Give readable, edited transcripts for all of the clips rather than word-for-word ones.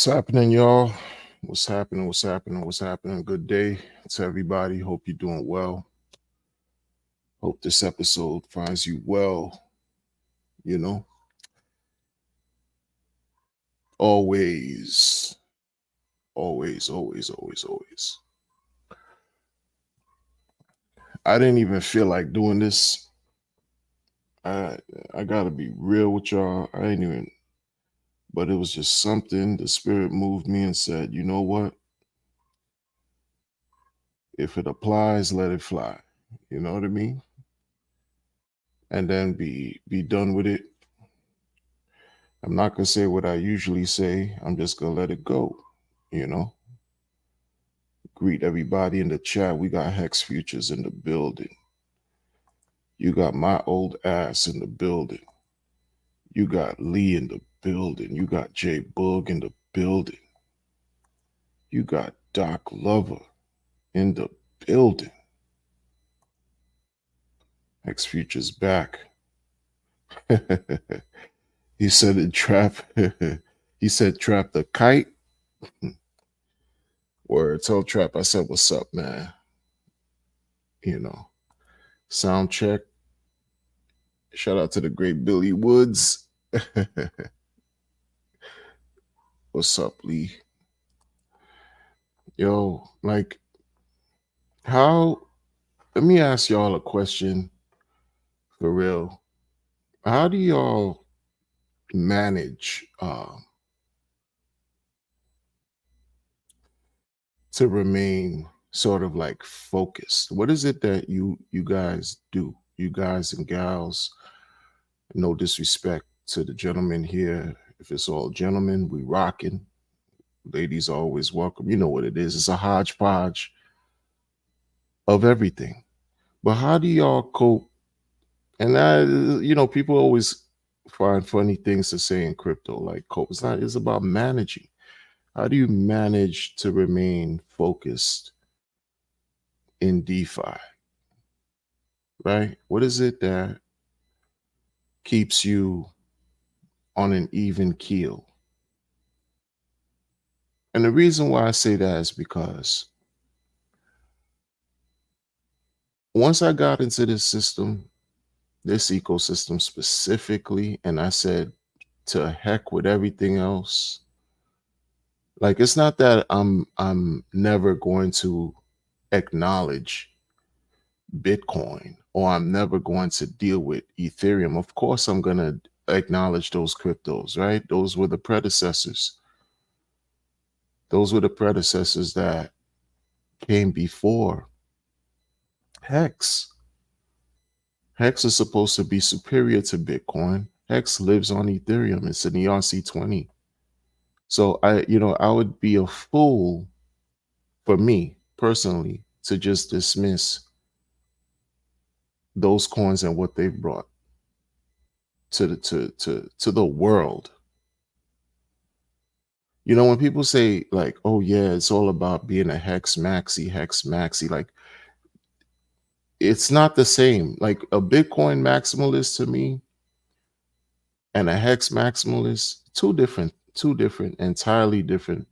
What's happening, y'all? What's happening? What's happening? What's happening? Good day to everybody. Hope you're doing well. Hope this episode finds you well. You know, always, always. I didn't even feel like doing this. I I gotta be real with y'all. I ain't even, but it was just something. The spirit moved me and said, you know what? If it applies, let it fly. You know what I mean? And then be done with it. I'm not gonna say what I usually say. I'm just gonna let it go. You know, greet everybody in the chat. We got Hex Futures in the building. You got my old ass in the building. You got Lee in the building. You got Jay Boog in the building. You got Doc Lover in the building. Hex Futures back. He said it trap. He said trap the kite. Word, tell Trap. I said, what's up, man? You know, sound check. Shout out to the great Billy Woods. What's up, Lee? Yo, like, how? Let me ask y'all a question for real. How do y'all manage to remain sort of like focused? What is it that you guys do? You guys and gals, no disrespect to the gentlemen here. If it's all gentlemen, we rocking. Ladies always welcome. You know what it is. It's a hodgepodge of everything. But how do y'all cope? And people always find funny things to say in crypto, like cope. It's about managing. How do you manage to remain focused in DeFi? Right? What is it that keeps you on an even keel? And the reason why I say that is because once I got into this ecosystem specifically, and I said, to heck with everything else. Like, it's not that I'm never going to acknowledge Bitcoin or I'm never going to deal with Ethereum. Of course I'm going to acknowledge those cryptos, right? Those were the predecessors. Those were the predecessors that came before Hex. Hex is supposed to be superior to Bitcoin. Hex lives on Ethereum. It's an ERC20. So I would be a fool for me personally to just dismiss those coins and what they've brought to the world. You know, when people say like, "Oh yeah, it's all about being a hex maxi," like it's not the same. Like a Bitcoin maximalist to me and a hex maximalist, two different, entirely different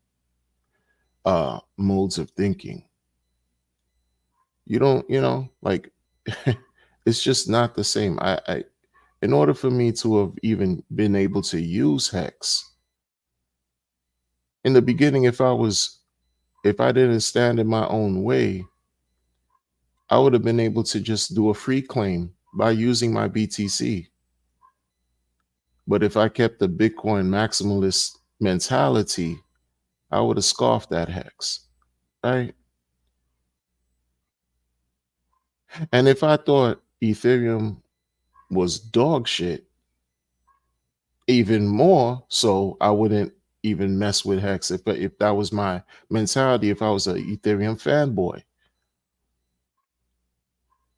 modes of thinking. You don't, like it's just not the same. I in order for me to have even been able to use hex in the beginning, if I didn't stand in my own way, I would have been able to just do a free claim by using my BTC. But if I kept the Bitcoin maximalist mentality, I would have scoffed at hex, right? And if I thought Ethereum was dog shit, even more so, I wouldn't even mess with hex if that was my mentality, if I was an Ethereum fanboy.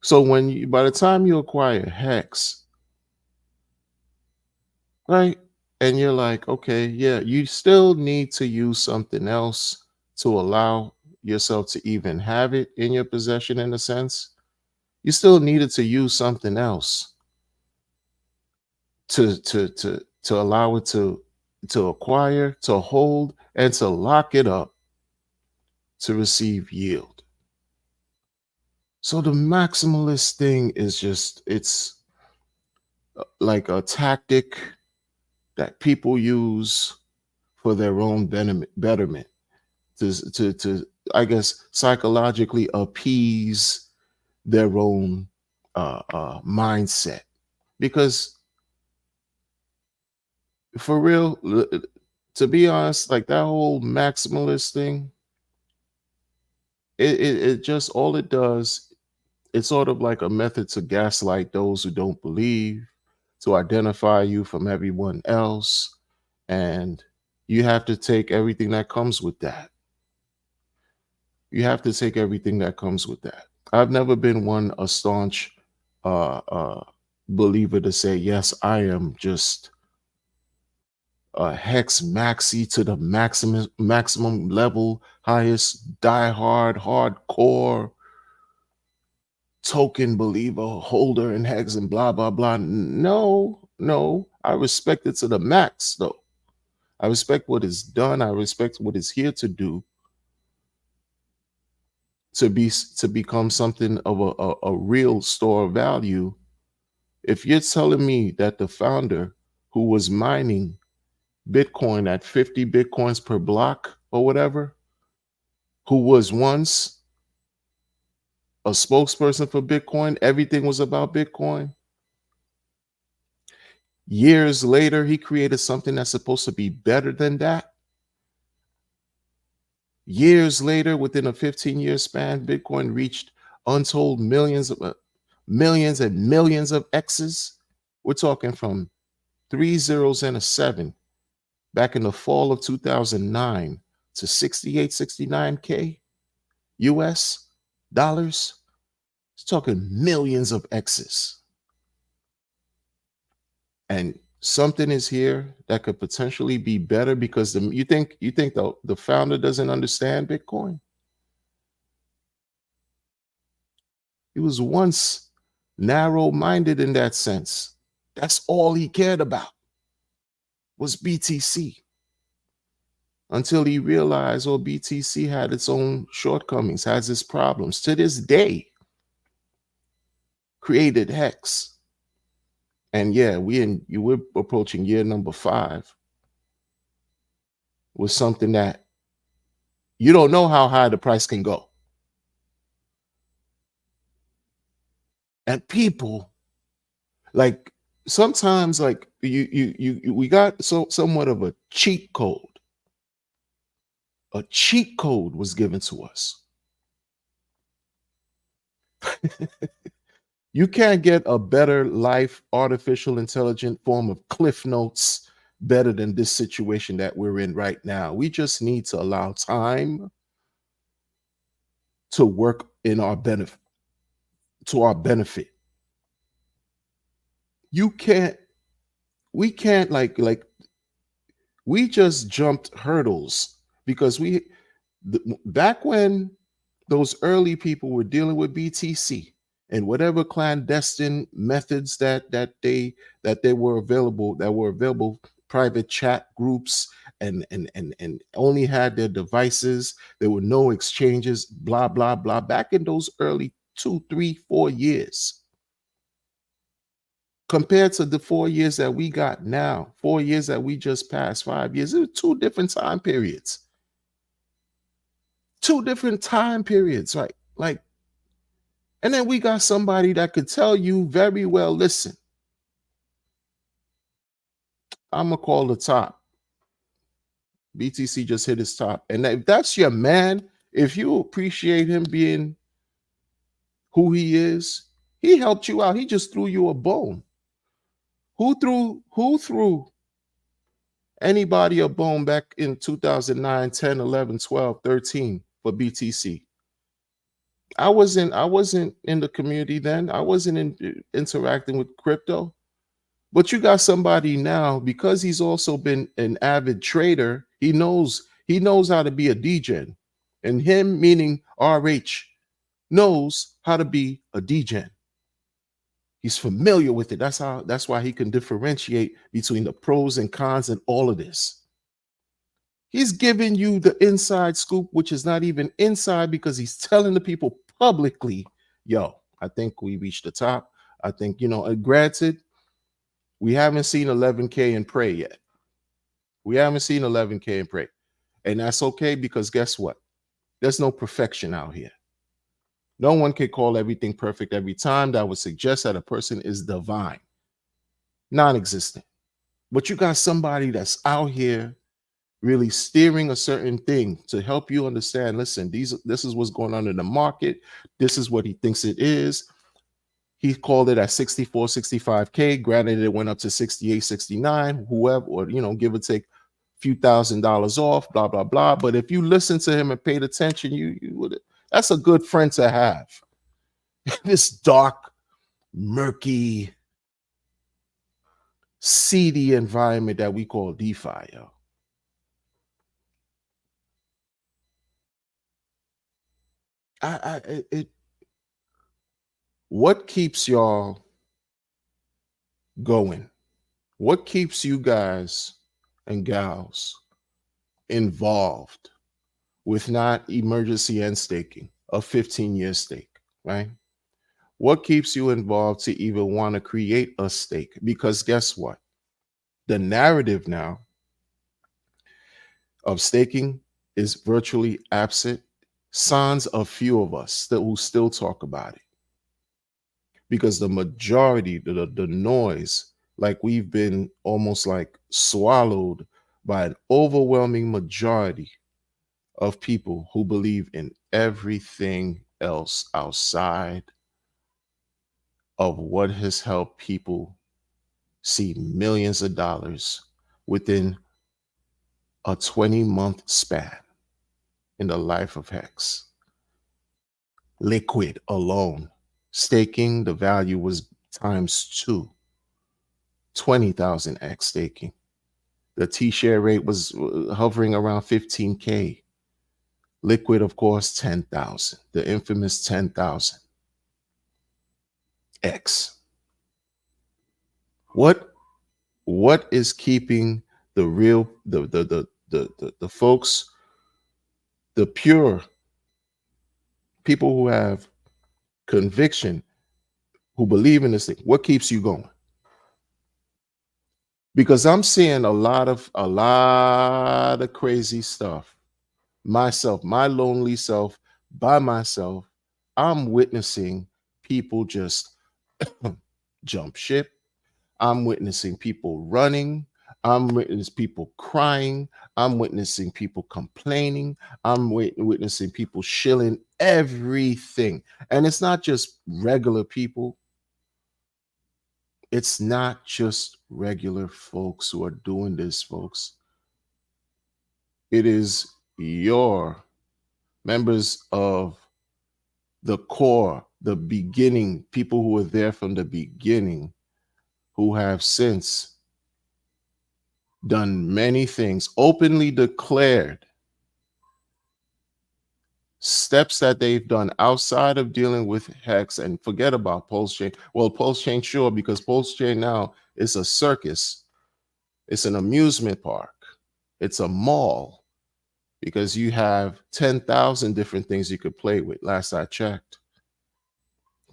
So by the time you acquire hex, right, and you're like, okay, yeah, you still need to use something else to allow yourself to even have it in your possession, in a sense. You still needed to use something else to allow it to to acquire, to hold, and to lock it up to receive yield. So the maximalist thing is just, it's like a tactic that people use for their own betterment to I guess psychologically appease their own mindset. Because for real, to be honest, like that whole maximalist thing, it just, all it does, it's sort of like a method to gaslight those who don't believe, to identify you from everyone else, and you have to take everything that comes with that. You have to take everything that comes with that. I've never been one a staunch believer to say, yes, I am just a hex maxi to the maximum level, highest diehard, hardcore token believer, holder and hex and blah blah blah. No, no, I respect it to the max though. I respect what is done. I respect what is here to do, to become something of a real store of value. If you're telling me that the founder who was mining Bitcoin at 50 Bitcoins per block or whatever, who was once a spokesperson for Bitcoin, everything was about Bitcoin. Years later, he created something that's supposed to be better than that. Years later, within a 15-year span, Bitcoin reached untold millions and millions of X's. We're talking from three zeros and a seven back in the fall of 2009 to 68, 69K US dollars. It's talking millions of X's. And something is here that could potentially be better because you think the founder doesn't understand Bitcoin? He was once narrow-minded in that sense. That's all he cared about was BTC, until he realized, oh, BTC had its own shortcomings, has its problems. To this day, created Hex. And yeah, we're approaching year number 5 with something that you don't know how high the price can go. And people, like, sometimes, like, we got somewhat of a cheat code. A cheat code was given to us. You can't get a better life, artificial intelligent form of cliff notes better than this situation that we're in right now. We just need to allow time to work in our benefit, to our benefit. You can't, we can't, we just jumped hurdles because back when those early people were dealing with BTC and whatever clandestine methods that were available, private chat groups, and only had their devices. There were no exchanges, blah blah blah. Back in those early 2, 3, 4 years, compared to the 4 years that we got now, 4 years that we just passed, 5 years, it was two different time periods. Two different time periods, right? Like, and then we got somebody that could tell you very well, listen, I'm gonna call the top. BTC just hit his top. And if that's your man, if you appreciate him being who he is, he helped you out. He just threw you a bone. Who threw anybody a bone back in 2009, 10, 11, 12, 13 for BTC? I wasn't in the community then. I wasn't interacting with crypto. But you got somebody now, because he's also been an avid trader. He knows how to be a degen. And him, meaning RH, knows how to be a degen. He's familiar with it. That's why he can differentiate between the pros and cons and all of this. He's giving you the inside scoop, which is not even inside because he's telling the people publicly, yo, I think we reached the top. I think, granted, we haven't seen 11K and pray yet. We haven't seen 11K and pray. And that's okay because guess what? There's no perfection out here. No one can call everything perfect every time. That would suggest that a person is divine, non existent. But you got somebody that's out here really steering a certain thing to help you understand, listen, this is what's going on in the market. This is what he thinks it is. He called it at 64, 65K. Granted, it went up to 68, 69, whoever, or, give or take a few $1,000s off, blah, blah, blah. But if you listen to him and paid attention, you would, that's a good friend to have. This dark, murky, seedy environment that we call DeFi, yo. What keeps y'all going? What keeps you guys and gals involved with not emergency end staking, a 15-year stake, right? What keeps you involved to even want to create a stake? Because guess what? The narrative now of staking is virtually absent. Sans a few of us who still talk about it. Because the majority, the noise, like we've been almost like swallowed by an overwhelming majority of people who believe in everything else outside of what has helped people see millions of dollars within a 20-month span in the life of Hex. Liquid alone, staking, the value was times 2, 20,000x staking. The T-share rate was hovering around 15K. Liquid, of course, 10,000. The infamous 10,000x. What is keeping the real the folks, the pure people who have conviction, who believe in this thing? What keeps you going? Because I'm seeing a lot of crazy stuff. Myself, my lonely self, by myself, I'm witnessing people just jump ship. I'm witnessing people running. I'm witnessing people crying. I'm witnessing people complaining. I'm witnessing people shilling everything. And it's not just regular people. It's not just regular folks who are doing this, folks. It is your members of the core, the beginning, people who were there from the beginning, who have since done many things, openly declared steps that they've done outside of dealing with Hex, and forget about Pulse Chain. Well, Pulse Chain, sure, because Pulse Chain now is a circus. It's an amusement park. It's a mall because you have 10,000 different things you could play with. Last I checked.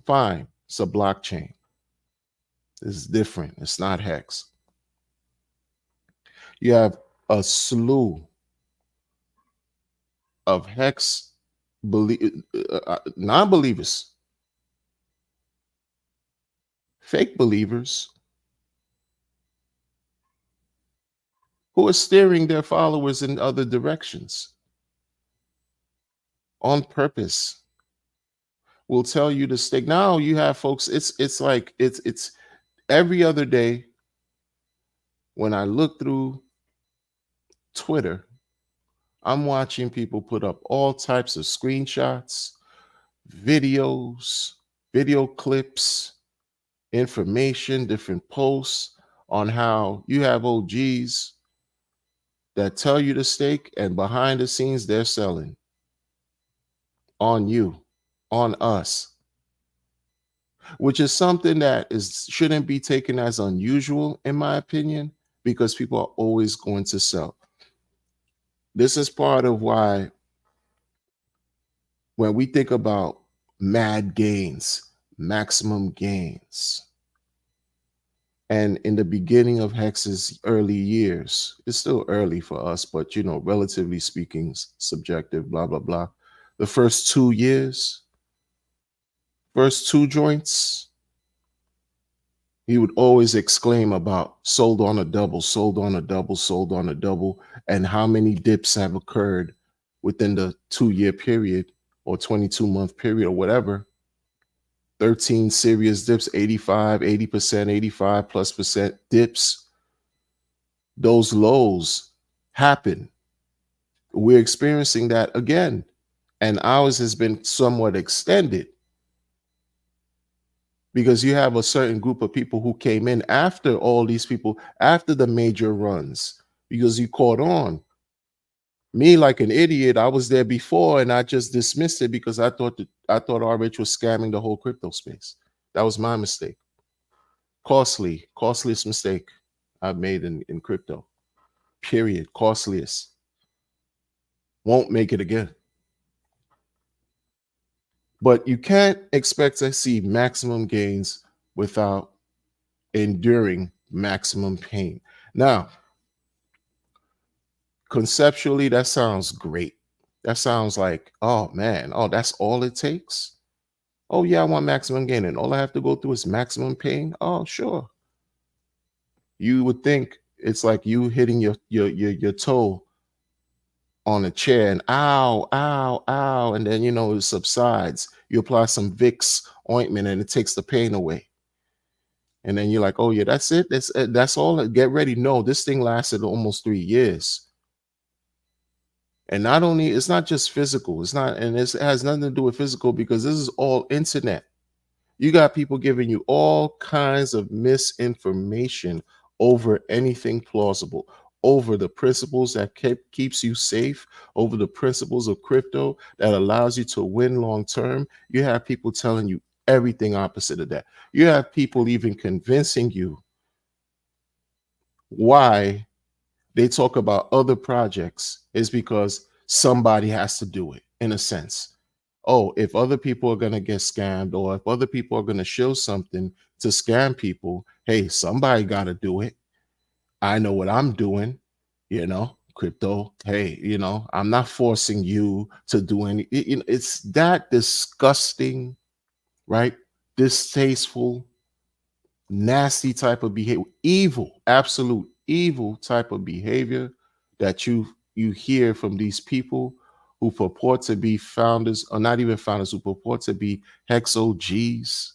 Fine. It's a blockchain. It's different. It's not Hex. You have a slew of Hex non-believers, fake believers, who are steering their followers in other directions on purpose. Will tell you to stick. Now you have folks, it's like it's every other day when I look through Twitter, I'm watching people put up all types of screenshots, videos, video clips, information, different posts on how you have OGs that tell you to stake, and behind the scenes they're selling on you, on us. which is something that is shouldn't be taken as unusual, in my opinion, because people are always going to sell. This is part of why when we think about mad gains, maximum gains, and in the beginning of Hex's early years, it's still early for us, but relatively speaking, subjective, blah, blah, blah. The first 2 years, first two joints, he would always exclaim about sold on a double, sold on a double, sold on a double, and how many dips have occurred within the 2 year period or 22-month period or whatever. 13 serious dips, 85, 80%, 85 plus percent dips. Those lows happen. We're experiencing that again. And ours has been somewhat extended because you have a certain group of people who came in after all these people, after the major runs, because you caught on. Me, like an idiot, I was there before and I just dismissed it because I thought RH was scamming the whole crypto space. That was my mistake. Costliest mistake I've made in crypto. Period. Costliest. Won't make it again. But you can't expect to see maximum gains without enduring maximum pain. Now, conceptually, that sounds great. That sounds like, oh man, oh, that's all it takes. Oh yeah, I want maximum gain, and all I have to go through is maximum pain. Oh, sure. You would think it's like you hitting your toe on a chair and ow, ow, ow, and then it subsides. You apply some Vicks ointment and it takes the pain away. And then you're like, oh yeah, that's it. That's all. Get ready. No, this thing lasted almost 3 years. And not only, it's not just physical. It's not, and it has nothing to do with physical because this is all internet. You got people giving you all kinds of misinformation over anything plausible, over the principles that keeps you safe, over the principles of crypto that allows you to win long term. You have people telling you everything opposite of that. You have people even convincing you why they talk about other projects is because somebody has to do it, in a sense. Oh, if other people are going to get scammed or if other people are going to show something to scam people, hey, somebody got to do it. I know what I'm doing, crypto. Hey, I'm not forcing you to do it's that disgusting, right? Distasteful, nasty type of behavior, evil, absolute evil type of behavior that you hear from these people who purport to be founders, or not even founders, who purport to be hex OGs,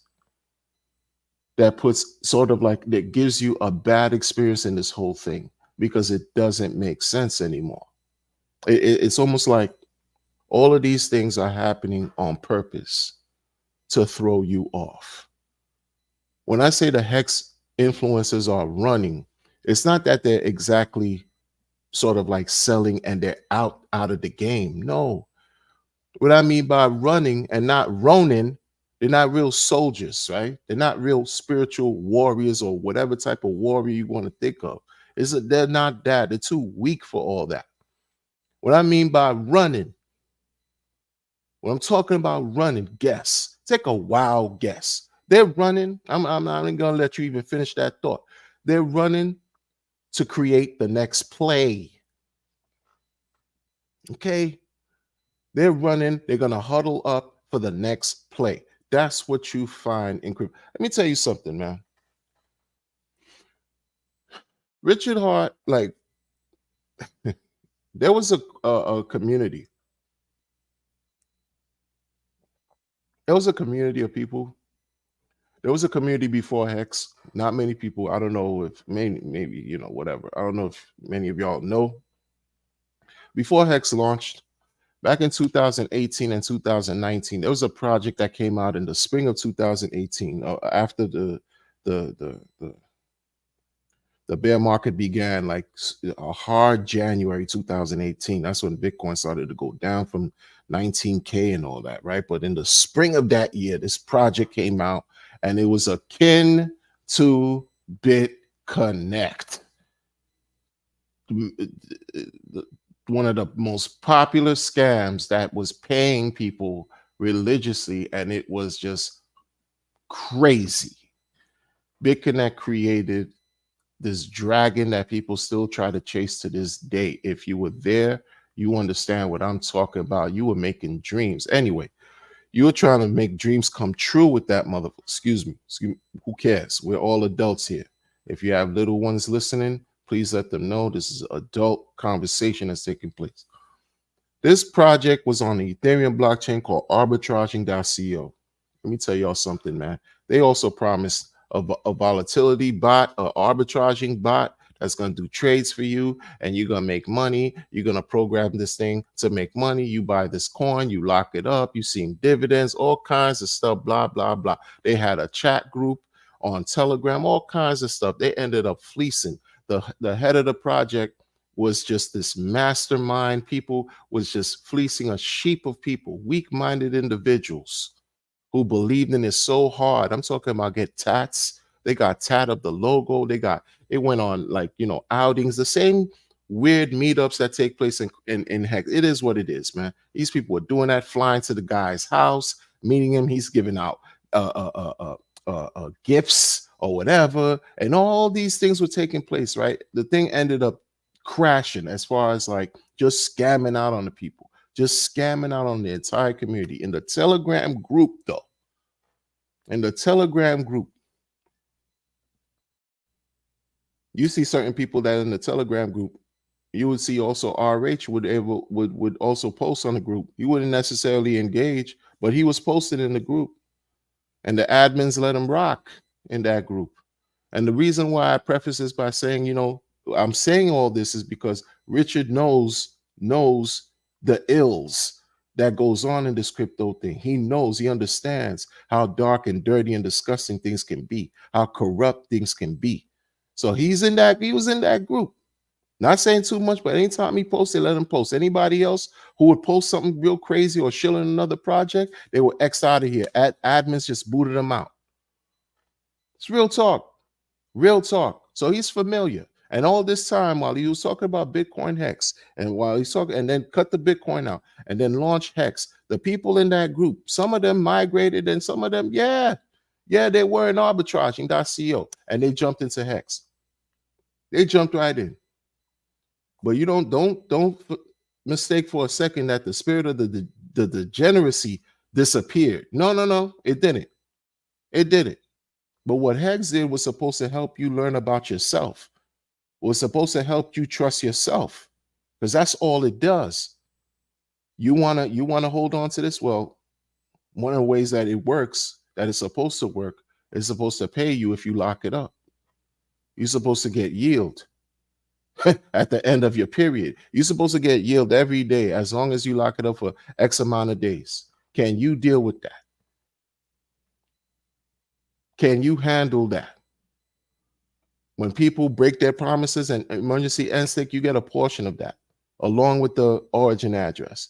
that puts sort of like, that gives you a bad experience in this whole thing because it doesn't make sense anymore. It's almost like all of these things are happening on purpose to throw you off. When I say the hex influencers are running, it's not that they're exactly sort of like selling and they're out of the game. No. What I mean by running and not Ronin, they're not real soldiers, right? They're not real spiritual warriors or whatever type of warrior you want to think of. They're not that. They're too weak for all that. What I mean by running, when I'm talking about running, guess. Take a wild guess. They're running. I'm not even gonna let you even finish that thought. They're running to create the next play. Okay. They're running. They're gonna huddle up for the next play. That's what you find in crypto. Let me tell you something, man. Richard Hart, like, there was a community. There was a community of people. There was a community before Hex. Not many people. I don't know if maybe whatever. I don't know if many of y'all know. Before Hex launched, back in 2018 and 2019, there was a project that came out in the spring of 2018 after the The bear market began like a hard January 2018. That's when Bitcoin started to go down from 19K and all that, right? But in the spring of that year, this project came out and it was akin to BitConnect, one of the most popular scams that was paying people religiously, and it was just crazy. BitConnect created this dragon that people still try to chase to this day. If you were there, you understand what I'm talking about. You were making dreams. Anyway, you were trying to make dreams come true with that mother. Excuse me. Who cares? We're all adults here. If you have little ones listening, please let them know this is an adult conversation that's taking place. This project was on the Ethereum blockchain called arbitraging.co. Let me tell y'all something, man. They also promised a volatility bot, an arbitraging bot that's going to do trades for you, and you're going to make money. You're going to program this thing to make money. You buy this coin, you lock it up, you see dividends, all kinds of stuff, blah, blah, blah. They had a chat group on Telegram, all kinds of stuff. They ended up fleecing. The head of the project was just this mastermind. People was just fleecing a sheep of people, weak-minded individuals who believed in it so hard. I'm talking about get tats. They got tat of the logo. It went on like, outings, the same weird meetups that take place in Hex. It is what it is, man. These people were doing that, flying to the guy's house, meeting him. He's giving out gifts or whatever. And all these things were taking place, right? The thing ended up crashing as far as like just scamming out on the people, just scamming out on the entire community. In the Telegram group, though, in the Telegram group, you see certain people that in the Telegram group, you would see also RH would also post on the group. He wouldn't necessarily engage, but he was posted in the group, and the admins let him rock in that group. And the reason why I preface this by saying, I'm saying all this is because Richard knows the ills that goes on in this crypto thing. He knows, he understands how dark and dirty and disgusting things can be, how corrupt things can be. So he was in that group. Not saying too much, but anytime he posted, let him post. Anybody else who would post something real crazy or shilling another project, they were X out of here. Admins just booted them out. It's real talk. Real talk. So he's familiar. And all this time while he was talking about Bitcoin Hex, and while he's talking, and then cut the Bitcoin out and then launch Hex, the people in that group, some of them migrated and some of them, they were in arbitraging.co and they jumped into Hex. They jumped right in. But you don't mistake for a second that the spirit of the degeneracy disappeared. No, it didn't. It didn't. But what Hex did was supposed to help you learn about yourself. Was supposed to help you trust yourself, because that's all it does. You wanna hold on to this. Well, one of the ways that it works, that it's supposed to work, is supposed to pay you if you lock it up. You're supposed to get yield at the end of your period. You're supposed to get yield every day as long as you lock it up for X amount of days. Can you deal with that? Can you handle that? When people break their promises and emergency NSTIC, you get a portion of that along with the origin address.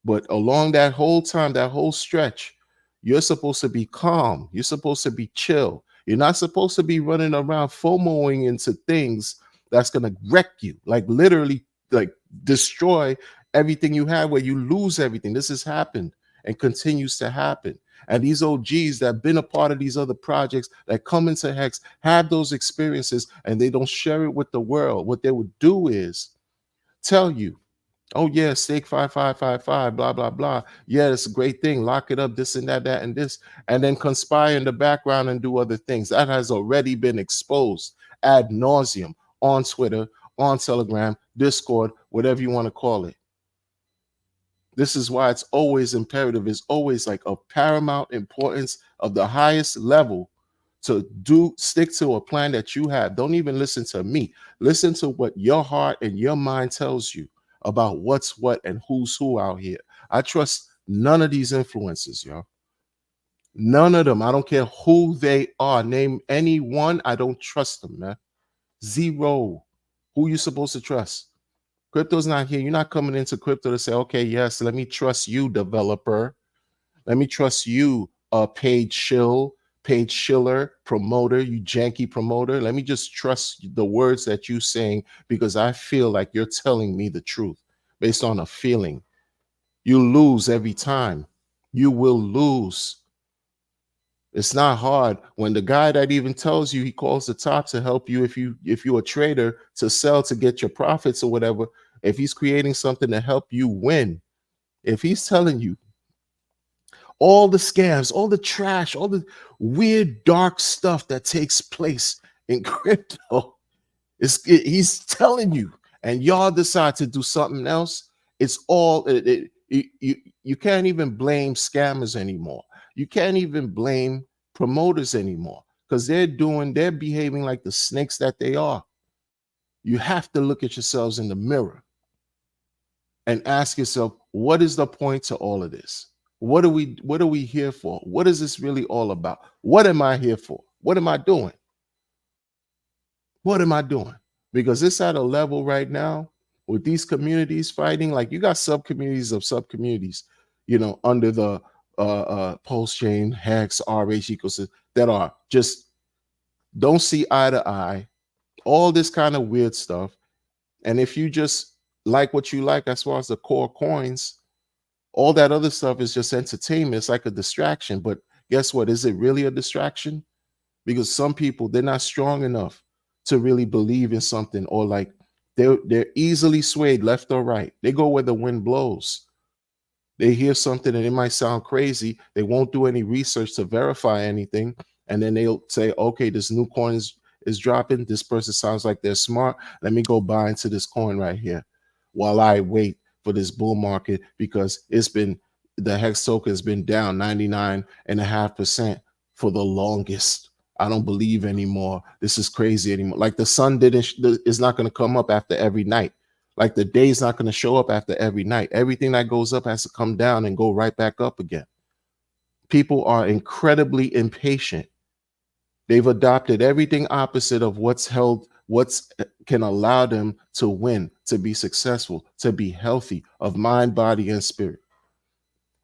But along that whole time, that whole stretch, you're supposed to be calm. You're supposed to be chill. You're not supposed to be running around FOMOing into things that's going to wreck you, like literally like destroy everything you have, where you lose everything. This has happened and continues to happen. And these OGs that have been a part of these other projects that come into Hex have those experiences, and they don't share it with the world. What they would do is tell you, oh yeah, stake 5555, blah, blah, blah. Yeah, it's a great thing. Lock it up, this and that, and this, and then conspire in the background and do other things. That has already been exposed ad nauseum on Twitter, on Telegram, Discord, whatever you want to call it. This is why it's always imperative, it's always like of paramount importance, of the highest level, to stick to a plan that you have. Don't even listen to me. Listen to what your heart and your mind tells you about what's what and who's who out here. I trust none of these influencers, y'all. None of them. I don't care who they are. Name any one. I don't trust them, man. Zero. Who you supposed to trust? Crypto's not here. You're not coming into crypto to say, okay, yes, let me trust you, developer. Let me trust you, paid shiller, promoter, you janky promoter. Let me just trust the words that you saying because I feel like you're telling me the truth based on a feeling. You lose every time. You will lose. It's not hard when the guy that even tells you he calls the top to help you if you're a trader to sell to get your profits or whatever. If he's creating something to help you win, if he's telling you all the scams, all the trash, all the weird, dark stuff that takes place in crypto. He's telling you, and y'all decide to do something else. It's all you can't even blame scammers anymore. You can't even blame promoters anymore because they're behaving like the snakes that they are. You have to look at yourselves in the mirror and ask yourself, what is the point to all of this? What are we here for? What is this really all about? What am I here for? What am I doing? What am I doing? Because it's at a level right now with these communities fighting, like you got sub communities of sub communities, under the post chain hex RH ecosystem that are just don't see eye to eye, all this kind of weird stuff. And if you just like what you like as far as the core coins, all that other stuff is just entertainment. It's like a distraction. But guess what? Is it really a distraction? Because some people, they're not strong enough to really believe in something, or like they're easily swayed left or right. They go where the wind blows. They hear something and it might sound crazy. They won't do any research to verify anything. And then they'll say, okay, this new coin is dropping. This person sounds like they're smart. Let me go buy into this coin right here while I wait for this bull market because the hex token has been down 99.5% for the longest. I don't believe anymore. This is crazy anymore. Like the sun is not going to come up after every night. Like the day's not going to show up after every night. Everything that goes up has to come down and go right back up again. People are incredibly impatient. They've adopted everything opposite of what's can allow them to win, to be successful, to be healthy of mind, body, and spirit.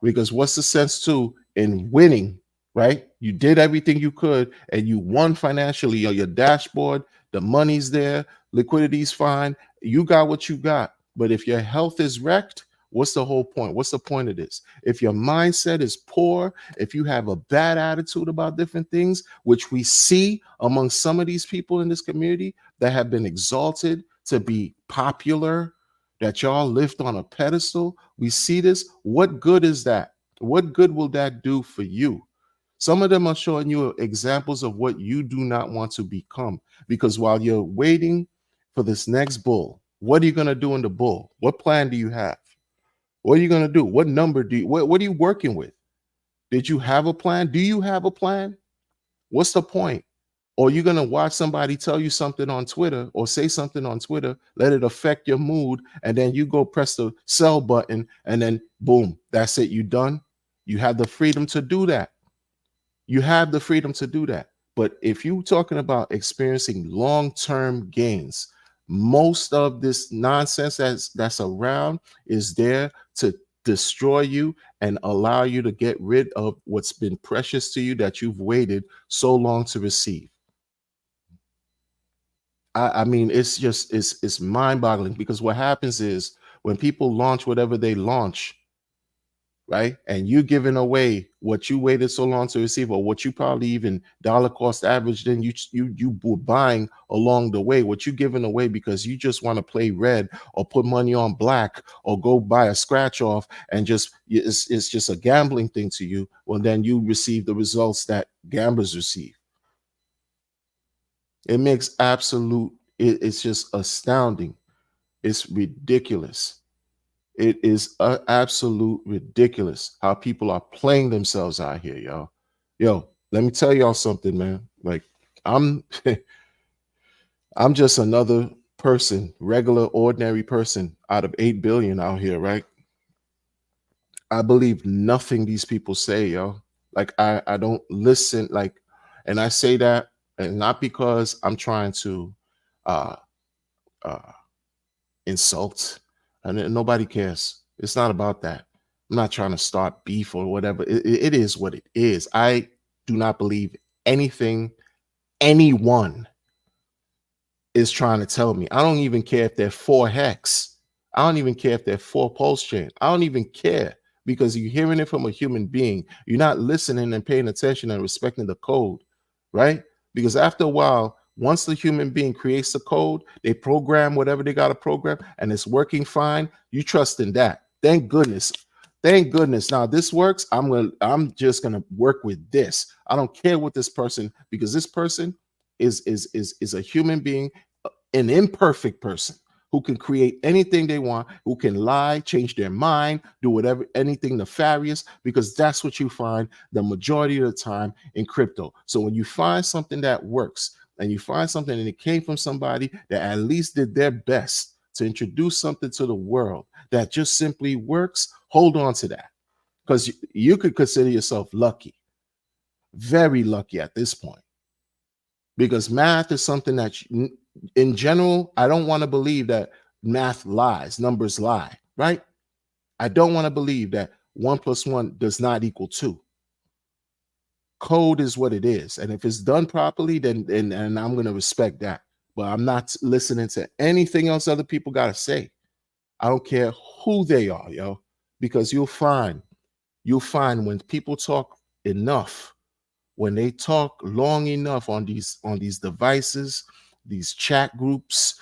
Because what's the sense too in winning, right? You did everything you could and you won financially on your dashboard. The money's there, liquidity's fine. You got what you got. But if your health is wrecked, what's the whole point? What's the point of this? If your mindset is poor, if you have a bad attitude about different things, which we see among some of these people in this community that have been exalted to be popular, that y'all lift on a pedestal, we see this. What good is that? What good will that do for you? Some of them are showing you examples of what you do not want to become. Because while you're waiting for this next bull, what are you going to do in the bull? What plan do you have? What are you going to do? What number what are you working with? Did you have a plan? Do you have a plan? What's the point? Or you're going to watch somebody tell you something on Twitter or say something on Twitter, let it affect your mood, and then you go press the sell button, and then boom, that's it. You done. You have the freedom to do that. You have the freedom to do that. But if you're talking about experiencing long-term gains, most of this nonsense that's around is there to destroy you and allow you to get rid of what's been precious to you that you've waited so long to receive. I mean, it's mind-boggling because what happens is when people launch whatever they launch, right? And you giving away what you waited so long to receive, or what you probably even dollar cost average, then you were buying along the way, what you giving away because you just want to play red or put money on black or go buy a scratch off and just it's just a gambling thing to you. Well, then you receive the results that gamblers receive. It makes it's just astounding. It's ridiculous. It is absolute ridiculous how people are playing themselves out here, y'all. Yo, let me tell y'all something, man. Like I'm I'm just another person, regular, ordinary person out of 8 billion out here, right? I believe nothing these people say, yo. Like I don't listen, like, and I say that, and not because I'm trying to uh, uh, insult, and nobody cares. It's not about that. I'm not trying to start beef or whatever. It is what it is. I do not believe anything anyone is trying to tell me. I don't even care if they're 4 hex. I don't even care if they're 4 pulse chain. I don't even care because you're hearing it from a human being. You're not listening and paying attention and respecting the code, right? Because after a while, once the human being creates the code, they program whatever they got to program and it's working fine. You trust in that. Thank goodness. Thank goodness. Now this works. I'm just gonna work with this. I don't care what this person, because this person is a human being, an imperfect person who can create anything they want, who can lie, change their mind, do whatever, anything nefarious, because that's what you find the majority of the time in crypto. So when you find something that works and you find something and it came from somebody that at least did their best to introduce something to the world that just simply works, hold on to that, because you could consider yourself lucky, very lucky at this point, because math is something that in general, I don't want to believe that math lies, numbers lie, right? I don't want to believe that 1 plus 1 does not equal 2. Code is what it is. And if it's done properly, then and I'm going to respect that. But I'm not listening to anything else other people got to say. I don't care who they are, yo, because you'll find when people talk enough, when they talk long enough on these devices, these chat groups,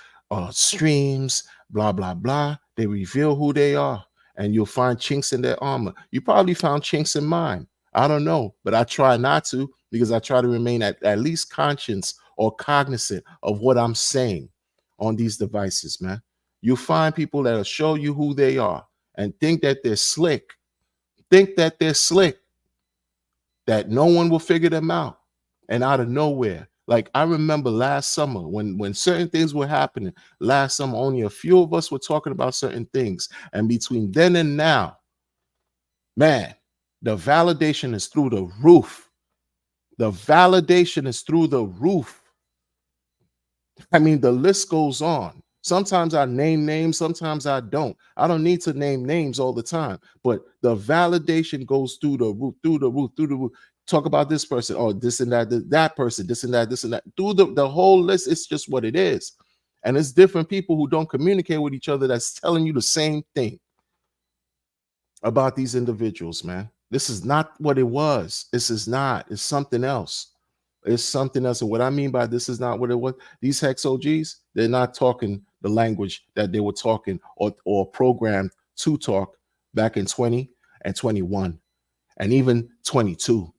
streams, blah blah blah, they reveal who they are, and you'll find chinks in their armor. You probably found chinks in mine. I don't know, but I try not to, because I try to remain at least conscious or cognizant of what I'm saying on these devices, man. You find people that'll show you who they are and think that they're slick, that no one will figure them out. And out of nowhere, like I remember last summer when certain things were happening last summer, only a few of us were talking about certain things. And between then and now, man, the validation is through the roof. The validation is through the roof. I mean, the list goes on. Sometimes I name names, sometimes I don't. I don't need to name names all the time, but the validation goes through the roof, through the roof, through the roof. Talk about this person, or this and that, that person, this and that, this and that. Through the whole list, it's just what it is. And it's different people who don't communicate with each other that's telling you the same thing about these individuals, man. This is not what it was. This is not. It's something else. It's something else. And what I mean by this is not what it was. These hex OGs, they're not talking the language that they were talking or programmed to talk back in 20 and 21 and even 22,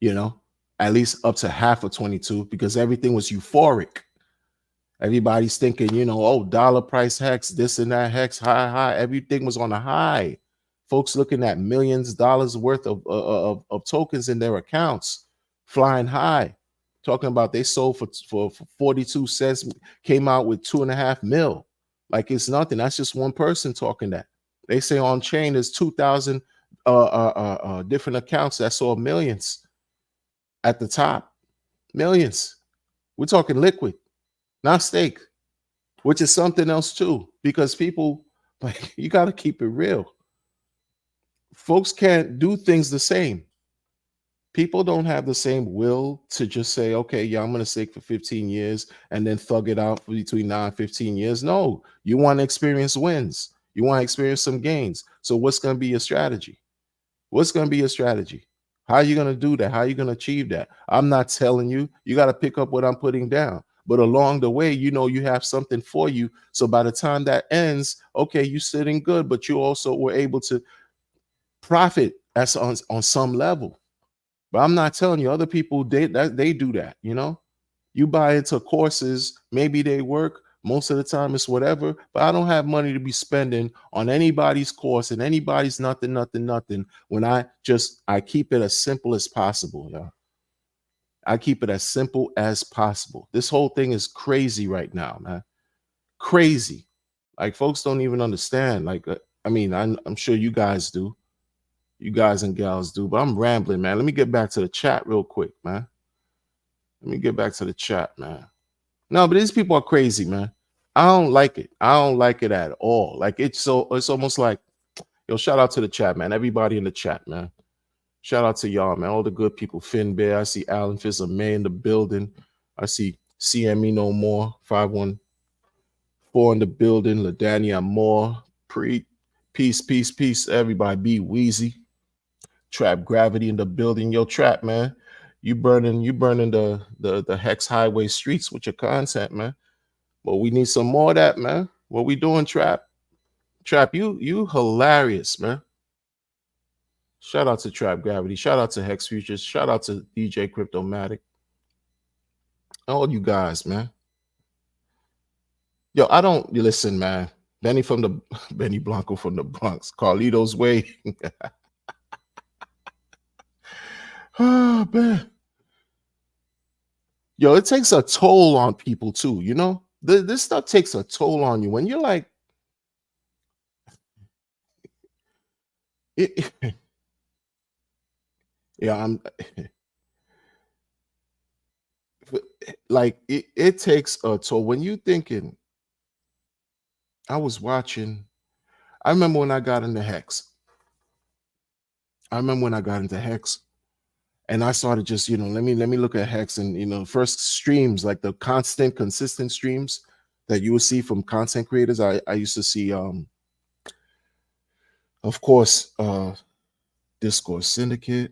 you know, at least up to half of 22, because everything was euphoric. Everybody's thinking, oh, dollar price hex, this and that hex, high, high. Everything was on a high. Folks looking at millions of dollars worth of tokens in their accounts, flying high. Talking about they sold for 42 cents, came out with 2.5 mil. Like it's nothing. That's just one person talking that. They say on chain there's 2,000 different accounts that saw millions at the top. Millions. We're talking liquid, not stake, which is something else too, because people, like, you got to keep it real. Folks can't do things the same. People don't have the same will to just say, okay, yeah, I'm going to stake for 15 years and then thug it out for between 9 and 15 years. No, you want to experience wins. You want to experience some gains. So what's going to be your strategy? What's going to be your strategy? How are you going to do that? How are you going to achieve that? I'm not telling you. You got to pick up what I'm putting down. But along the way, you have something for you. So by the time that ends, okay, you're sitting good, but you also were able to profit as on some level. But I'm not telling you, other people, they do that. You buy into courses, maybe they work. Most of the time it's whatever, but I don't have money to be spending on anybody's course and anybody's nothing when I keep it as simple as possible. Yeah. I keep it as simple as possible. This whole thing is crazy right now, man. Crazy. Like folks don't even understand. Like, I mean, I'm sure you guys do. You guys and gals do, but I'm rambling, man. Let me get back to the chat real quick, man. Let me get back to the chat, man. No, but these people are crazy, man. I don't like it. I don't like it at all. Like it's almost like, yo, shout out to the chat, man. Everybody in the chat, man. Shout out to y'all, man. All the good people. Finn Bear. I see Alan Fizz, May in the building. I see CME No More. 514 in the building. Ladania Moore. Pre. Peace, peace, peace. Everybody be Wheezy. Trap Gravity in the building. Yo, Trap, man. You burning the Hex Highway streets with your content, man. But we need some more of that, man. What we doing, Trap? Trap, you hilarious, man. Shout out to Trap Gravity. Shout out to Hex Futures. Shout out to DJ Cryptomatic. All you guys, man. Yo, I don't listen, man. Benny from the Benny Blanco from the Bronx. Carlito's Way. Oh man. Yo, it takes a toll on people too, you know? This stuff takes a toll on you when you're like, it, yeah, I'm like it takes a toll when you thinking. I was watching. I remember when I got into Hex. I remember when I got into Hex, and I started just let me look at Hex, and first streams, like the consistent streams that you would see from content creators. I used to see of course Discord Syndicate.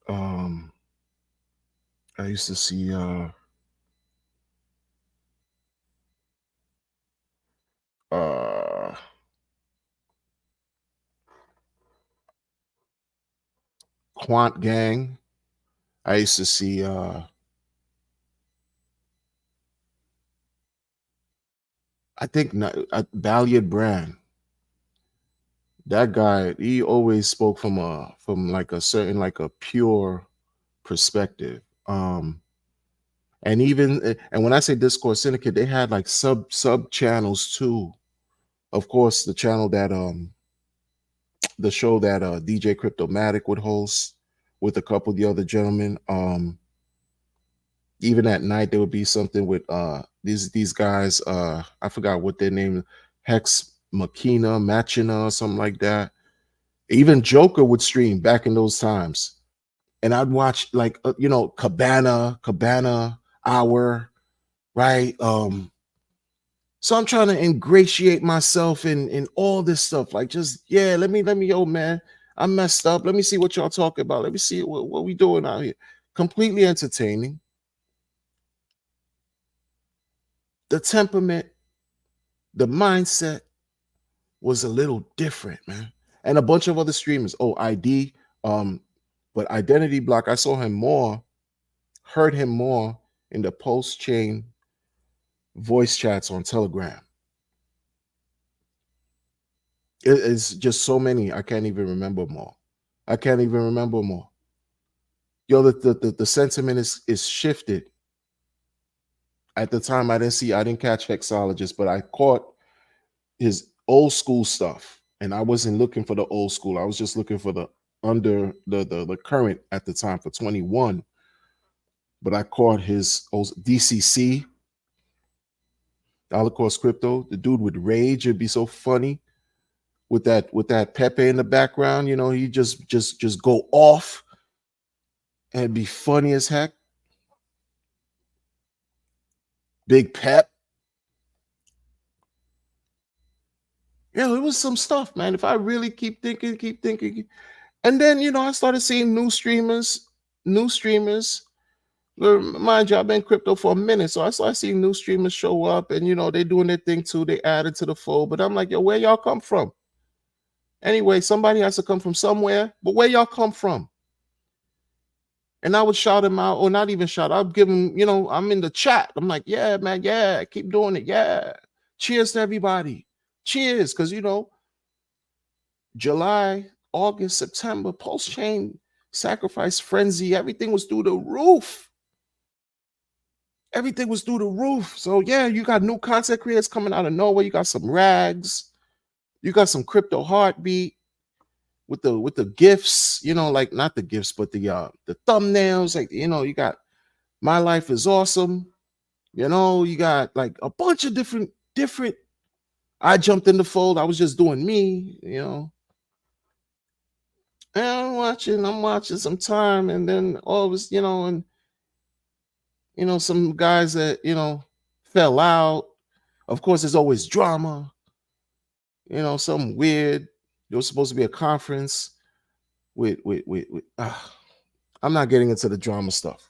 um I used to see uh Quant Gang. I used to see I think Valiant Brand. That guy, he always spoke from like a certain, like a pure perspective. And even and when I say Discord Syndicate, they had like sub channels too. Of course, the show that DJ Cryptomatic would host with a couple of the other gentlemen. Even at night there would be something with these guys. I forgot what their name, Hex Machina, something like that. Even Joker would stream back in those times, and I'd watch like Cabana Hour, right? So I'm trying to ingratiate myself in all this stuff. Like, just yeah, let me, yo, man, I messed up. Let me see what y'all talking about. Let me see what we doing out here. Completely entertaining. The temperament, the mindset was a little different, man. And a bunch of other streamers. Oh, ID, but Identity Block, I saw him more, heard him more in the post chain voice chats on Telegram. It's just so many. I can't even remember more. I can't even remember more. Yo, the sentiment is shifted. At the time, I didn't catch Hexologist, but I caught his old school stuff, and I wasn't looking for the old school. I was just looking for the under the current at the time for 21. But I caught his old DCC, Dollar Cost Crypto. The dude would rage. It'd be so funny with that Pepe in the background. He just go off and be funny as heck. Big Pep. Yeah, it was some stuff, man. If I really keep thinking. And then, I started seeing new streamers. Mind you, I've been crypto for a minute. So I started seeing new streamers show up, and they doing their thing too. They added to the fold. But I'm like, yo, where y'all come from? Anyway, somebody has to come from somewhere, but where y'all come from? And I would shout them out, or not even shout. I'd give them, I'm in the chat. I'm like, yeah, man, yeah, keep doing it. Yeah. Cheers to everybody. Cheers. Because, July, August, September, Pulse Chain, Sacrifice Frenzy, everything was through the roof. Everything was through the roof. So, yeah, you got new content creators coming out of nowhere. You got some rags. You got some crypto heartbeat with the gifts, like not the gifts, but the thumbnails. Like, you got My Life is Awesome, You got like a bunch of different. I jumped in the fold. I was just doing me. And I'm watching some time, and then all of this, and some guys that fell out. Of course, there's always drama, something weird. There was supposed to be a conference with I'm not getting into the drama stuff.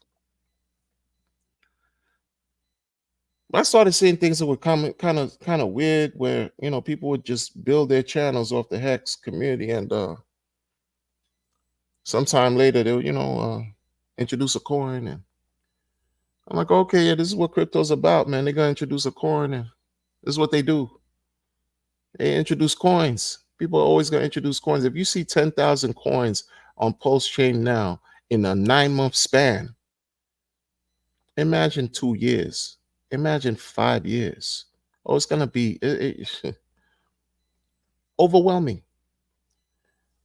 But I started seeing things that were kind of weird, where people would just build their channels off the Hex community, and sometime later they'll introduce a coin, and I'm like, okay, yeah, this is what crypto's about, man. They're gonna introduce a coin, and this is what they do. They introduce coins. People are always gonna introduce coins. If you see 10,000 coins on Pulse Chain now in a 9-month span, imagine 2 years. Imagine 5 years. Oh, it's gonna be overwhelming.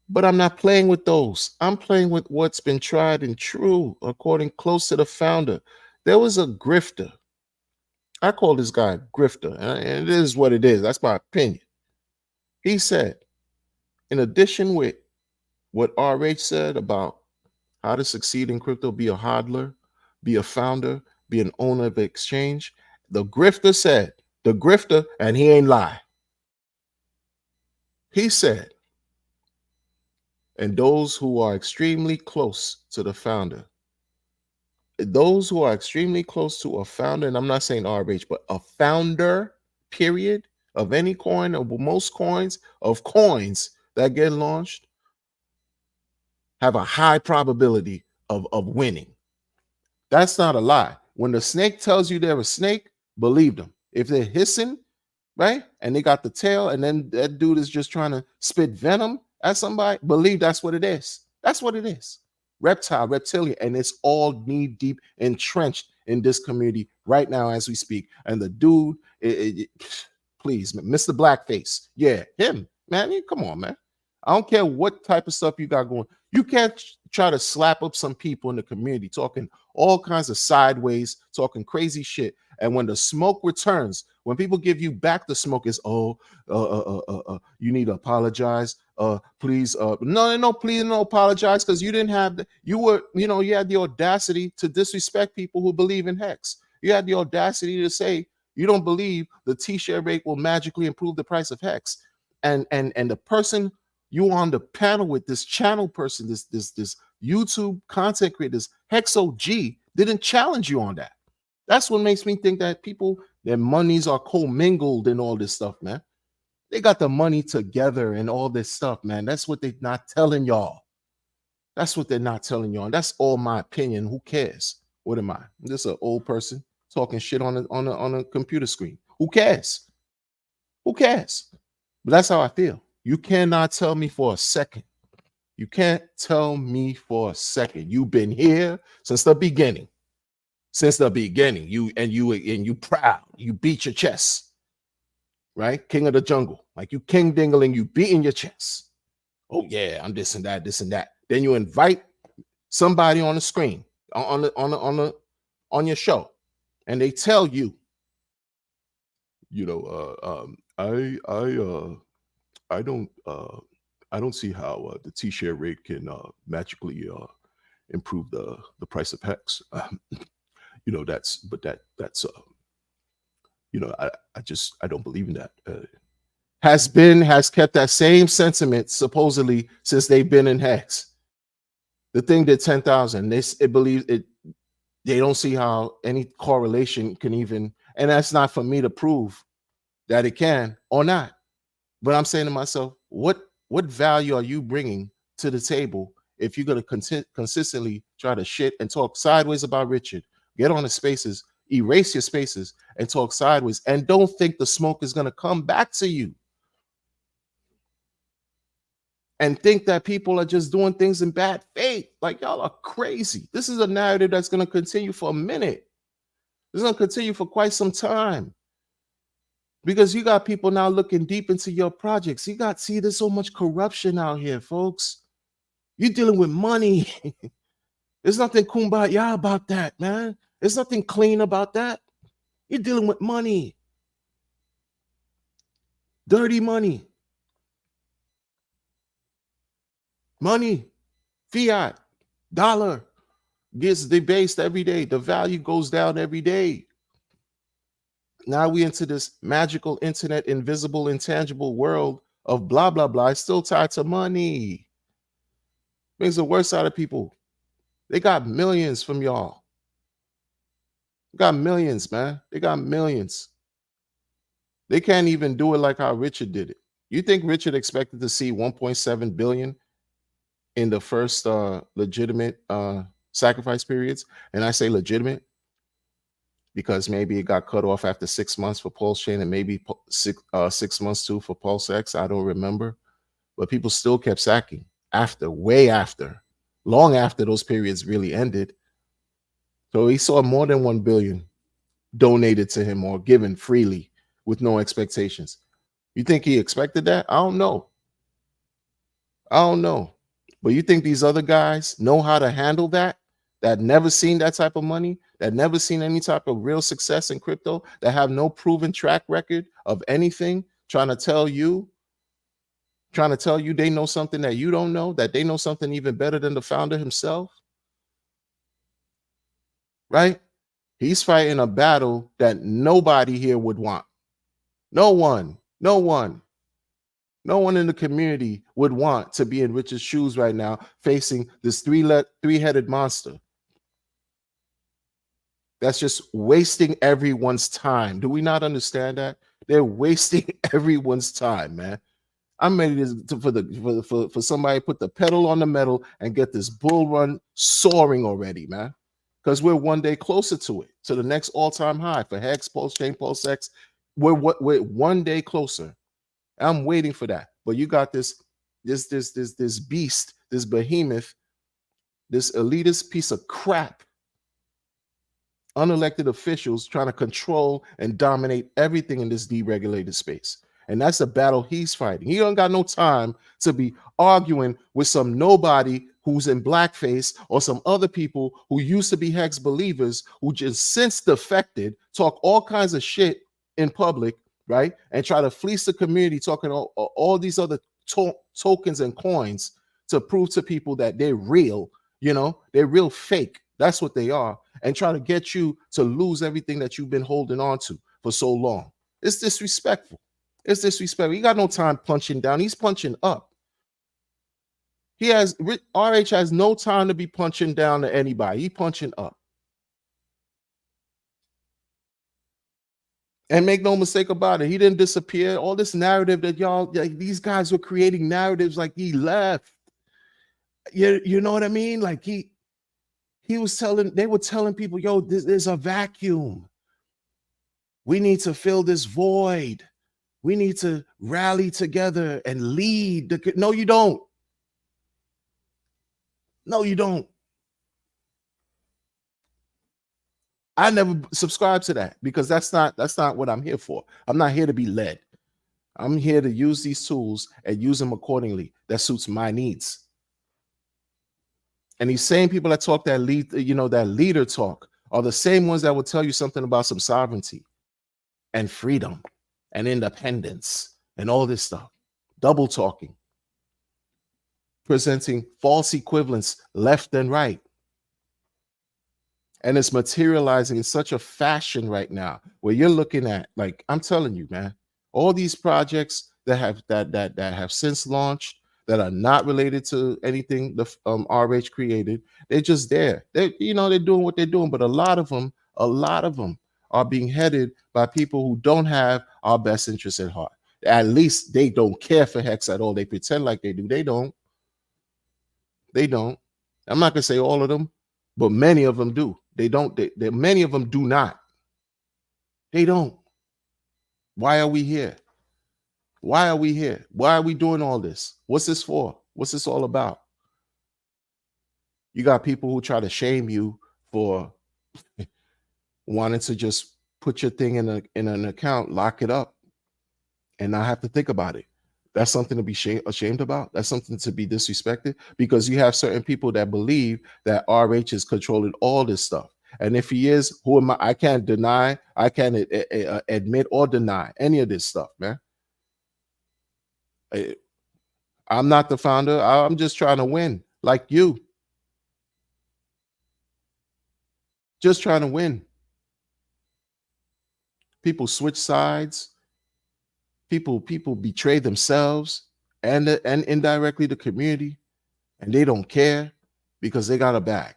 But I'm not playing with those. I'm playing with what's been tried and true, according close to the founder. There was a grifter. I call this guy a grifter, and it is what it is. That's my opinion. He said, in addition with what RH said about how to succeed in crypto, be a hodler, be a founder, be an owner of the exchange, the grifter said, the grifter, and he ain't lie. He said, and those who are extremely close to the founder, those who are extremely close to a founder, and I'm not saying RH, but a founder, period, of any coin, or most coins, of coins that get launched, have a high probability of winning. That's not a lie. When the snake tells you they're a snake, believe them. If they're hissing, right, and they got the tail, and then that dude is just trying to spit venom at somebody, believe that's what it is. That's what it is. Reptilian, and it's all knee deep entrenched in this community right now as we speak. And the dude, please, Mr. Blackface, yeah, him, man. Come on, man. I don't care what type of stuff you got going. You can't try to slap up some people in the community talking all kinds of sideways, talking crazy shit. And when the smoke returns, when people give you back the smoke, is you need to apologize. Please, no, please don't apologize, because you didn't have you had the audacity to disrespect people who believe in Hex. You had the audacity to say you don't believe the T-share rate will magically improve the price of Hex. And the person you on the panel with, this channel person, this YouTube content creator, this Hexo G, didn't challenge you on that. That's what makes me think that people, their monies are commingled and all this stuff, man. They got the money together and all this stuff, man. That's what they're not telling y'all. That's what they're not telling y'all. And that's all my opinion. Who cares? What am I? I'm just an old person talking shit on a computer screen. Who cares? Who cares? But that's how I feel. You cannot tell me for a second. You can't tell me for a second. You've been here since the beginning. Since the beginning. You proud. You beat your chest. Right? King of the jungle. Like you king dingling, you beating your chest. Oh yeah, I'm this and that, this and that. Then you invite somebody on the screen, on your show, and they tell you, I don't see how the T-share rate can magically improve the price of Hex. That's I don't believe in that. Has kept that same sentiment supposedly since they've been in Hex. The thing did 10,000. It believes it. They don't see how any correlation can even, and that's not for me to prove that it can or not. But I'm saying to myself, what value are you bringing to the table if you're going to consistently try to shit and talk sideways about Richard? Get on the spaces, erase your spaces, and talk sideways, and don't think the smoke is going to come back to you. And think that people are just doing things in bad faith. Like, y'all are crazy. This is a narrative that's going to continue for a minute. It's going to continue for quite some time. Because you got people now looking deep into your projects. There's so much corruption out here, folks. You're dealing with money. There's nothing kumbaya about that, man. There's nothing clean about that. You're dealing with money, dirty money, money, fiat, dollar gets debased every day. The value goes down every day. Now we into this magical internet, invisible, intangible world of blah, blah, blah. It's still tied to money. Brings the worst out of people. They got millions from y'all. Got millions, man. They got millions. They can't even do it like how Richard did it. You think Richard expected to see 1.7 billion in the first legitimate sacrifice periods? And I say legitimate because maybe it got cut off after 6 months for Pulse Chain and maybe 6 months too for Pulse X. I don't remember. But people still kept sacking after, way after, long after those periods really ended. So he saw more than 1 billion donated to him or given freely with no expectations. You think he expected that? I don't know. I don't know. But you think these other guys know how to handle that? That never seen that type of money, that never seen any type of real success in crypto, that have no proven track record of anything, trying to tell you they know something that you don't know, that they know something even better than the founder himself, right? He's fighting a battle that nobody here would want. No one in the community would want to be in Richard's shoes right now, facing this three-headed monster that's just wasting everyone's time. Do we not understand that? They're wasting everyone's time, man. I'm ready for somebody to put the pedal on the metal and get this bull run soaring already, man. Because we're one day closer to it, to the next all-time high for Hex, Pulse Chain, Pulse X. We're one day closer. I'm waiting for that. But you got this beast, this behemoth, this elitist piece of crap, unelected officials trying to control and dominate everything in this deregulated space. And that's the battle he's fighting. He don't got no time to be arguing with some nobody who's in blackface or some other people who used to be Hex believers who just since defected, talk all kinds of shit in public, right? And try to fleece the community talking all these other tokens and coins to prove to people that they're real, they're real fake. That's what they are. And try to get you to lose everything that you've been holding on to for so long. It's disrespectful. It's disrespectful. He got no time punching down. He's punching up. RH has no time to be punching down to anybody. He punching up. And make no mistake about it, he didn't disappear. All this narrative that these guys were creating narratives like he left. You know what I mean? Like they were telling people, yo, there's a vacuum. We need to fill this void. We need to rally together and lead. No, you don't. No, you don't. I never subscribe to that because that's not what I'm here for. I'm not here to be led. I'm here to use these tools and use them accordingly. That suits my needs. And these same people that talk that leader talk are the same ones that will tell you something about some sovereignty and freedom and independence and all this stuff. Double talking, presenting false equivalents left and right. And it's materializing in such a fashion right now where you're looking at, like, I'm telling you, man, all these projects that have since launched that are not related to anything the RH created, they're just there. They're doing what they're doing, but a lot of them are being headed by people who don't have our best interests at heart. At least they don't care for Hex at all. They pretend like they do. They don't. I'm not gonna say all of them, but many of them do. They don't. Many of them do not. They don't. Why are we here? Why are we here? Why are we doing all this? What's this for? What's this all about? You got people who try to shame you for wanting to just put your thing in an account, lock it up, and not have to think about it. That's something to be ashamed about. That's something to be disrespected because you have certain people that believe that RH is controlling all this stuff. And if he is, who am I? I can't deny, I can't admit or deny any of this stuff, man. I- I'm not the founder. I'm just trying to win, like you, just trying to win. People switch sides. People betray themselves and indirectly the community, and they don't care because they got a bag,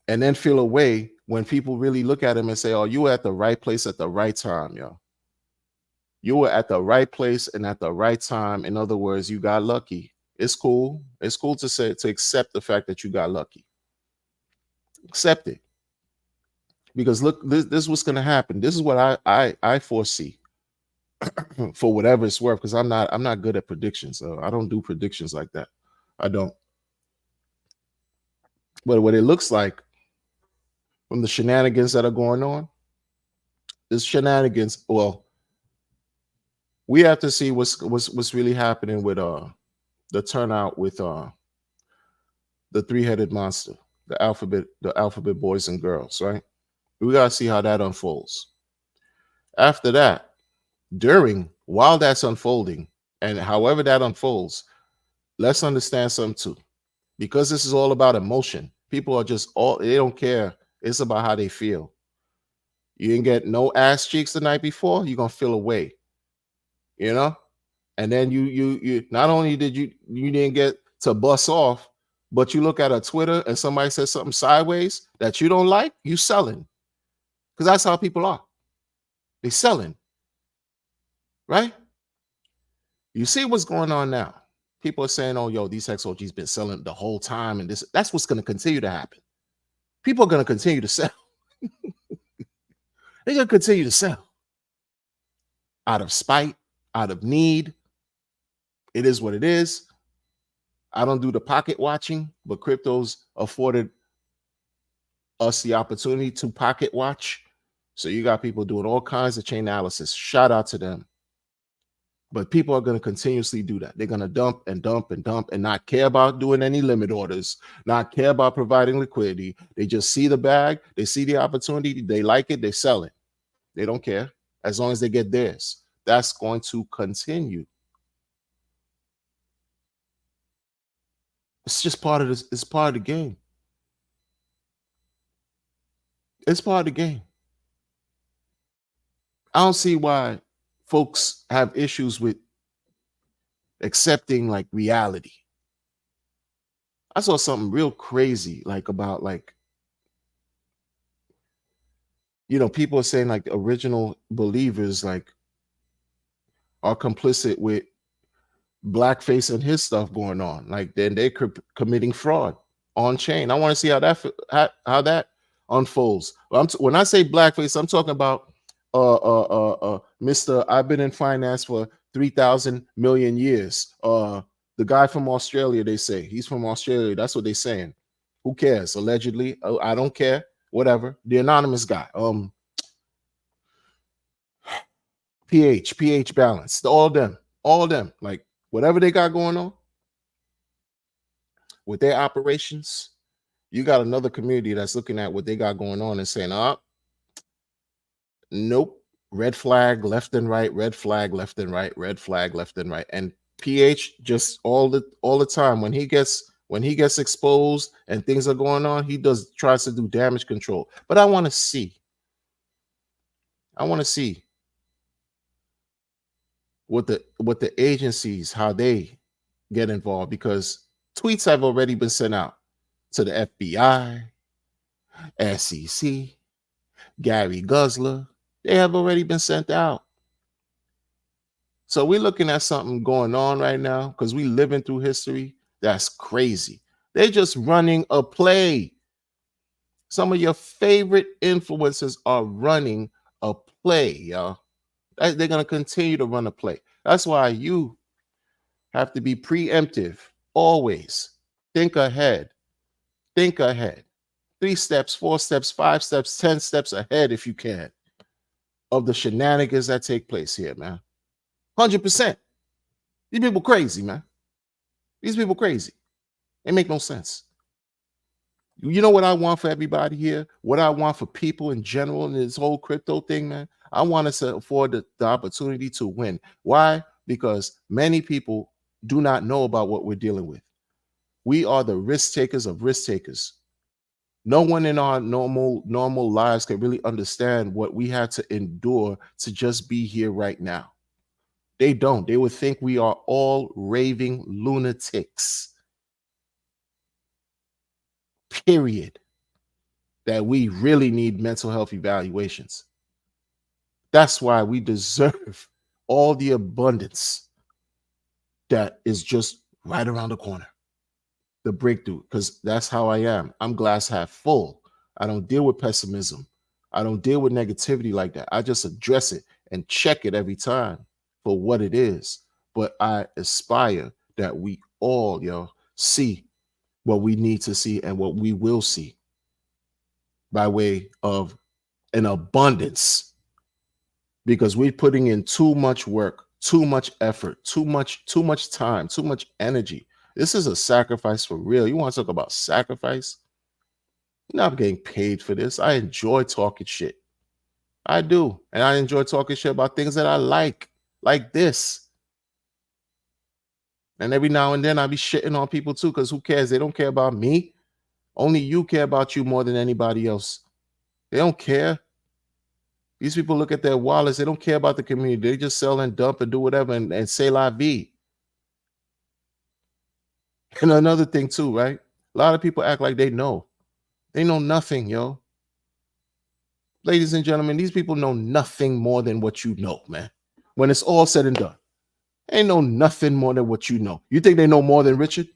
and then feel away when people really look at them and say, "Oh, you were at the right place at the right time, yo. You were at the right place and at the right time." In other words, you got lucky. It's cool. It's cool to say, to accept the fact that you got lucky. Accept it, because look, this is what's going to happen. This is what I foresee for whatever it's worth. Because I'm not good at predictions. So I don't do predictions like that. I don't. But what it looks like from the shenanigans that are going on, this shenanigans. Well, we have to see what's really happening with the turnout with the three-headed monster, the alphabet boys and girls, right? We gotta see how that unfolds. After that, while that's unfolding, and however that unfolds, let's understand something too. Because this is all about emotion. People are just all they don't care. It's about how they feel. You didn't get no ass cheeks the night before, you're gonna feel away, you know? And then you not only did you didn't get to bust off, but you look at a Twitter and somebody says something sideways that you don't like, you selling. Because that's how people are. They selling, right? You see what's going on now. People are saying, "Oh, yo, these XOG's been selling the whole time," and that's what's going to continue to happen. People are going to continue to sell. They're going to continue to sell out of spite, out of need. It is what it is. I don't do the pocket watching, but cryptos afforded us the opportunity to pocket watch. So you got people doing all kinds of chain analysis. Shout out to them. But people are going to continuously do that. They're going to dump and dump and dump and not care about doing any limit orders, not care about providing liquidity. They just see the bag, they see the opportunity, they like it, they sell it. They don't care as long as they get theirs. That's going to continue. It's just part of this. It's part of the game. It's part of the game. I don't see why folks have issues with accepting like reality. I saw something real crazy, like about like, people are saying like the original believers like are complicit with blackface and his stuff going on. Like then they're committing fraud on chain. I want to see how that unfolds. When I say blackface, I'm talking about Mr. I've been in finance for 3,000 million years. The guy from Australia, they say he's from Australia. That's what they're saying. Who cares? Allegedly, I don't care. Whatever. The anonymous guy. pH balance. All of them. Like whatever they got going on with their operations, you got another community that's looking at what they got going on and saying, nope, red flag left and right, red flag left and right, red flag left and right. And PH just all the time when he gets exposed and things are going on, he tries to do damage control. But I want to see what the agencies, how they get involved, because tweets have already been sent out to the FBI, SEC, Gary Guzler. They have already been sent out. So we're looking at something going on right now because we living through history. That's crazy. They're just running a play. Some of your favorite influencers are running a play, y'all. They're going to continue to run a play. That's why you have to be preemptive. Always think ahead. Think ahead. 3 steps, 4 steps, 5 steps, 10 steps ahead if you can of the shenanigans that take place here, man. 100%. These people crazy, man. These people crazy. They make no sense. You know what I want for everybody here? What I want for people in general in this whole crypto thing, man? I want us to afford the opportunity to win. Why? Because many people do not know about what we're dealing with. We are the risk takers of risk takers. No one in our normal lives can really understand what we had to endure to just be here right now. They don't. They would think we are all raving lunatics. Period. That we really need mental health evaluations. That's why we deserve all the abundance that is just right around the corner. The breakthrough, because that's how I am. I'm glass half full. I don't deal with pessimism. I don't deal with negativity like that. I just address it and check it every time for what it is. But I aspire that we all, see what we need to see and what we will see by way of an abundance, because we're putting in too much work, too much effort, too much time, too much energy. This is a sacrifice for real. You want to talk about sacrifice? You know, I'm getting paid for this. I enjoy talking shit. I do. And I enjoy talking shit about things that I like this. And every now and then I'll be shitting on people too, because who cares? They don't care about me. Only you care about you more than anybody else. They don't care. These people look at their wallets. They don't care about the community. They just sell and dump and do whatever and say la vie. And another thing too, right? A lot of people act like they know. They know nothing, yo. Ladies and gentlemen, these people know nothing more than what you know, man. When it's all said and done, they know nothing more than what you know. You think they know more than Richard?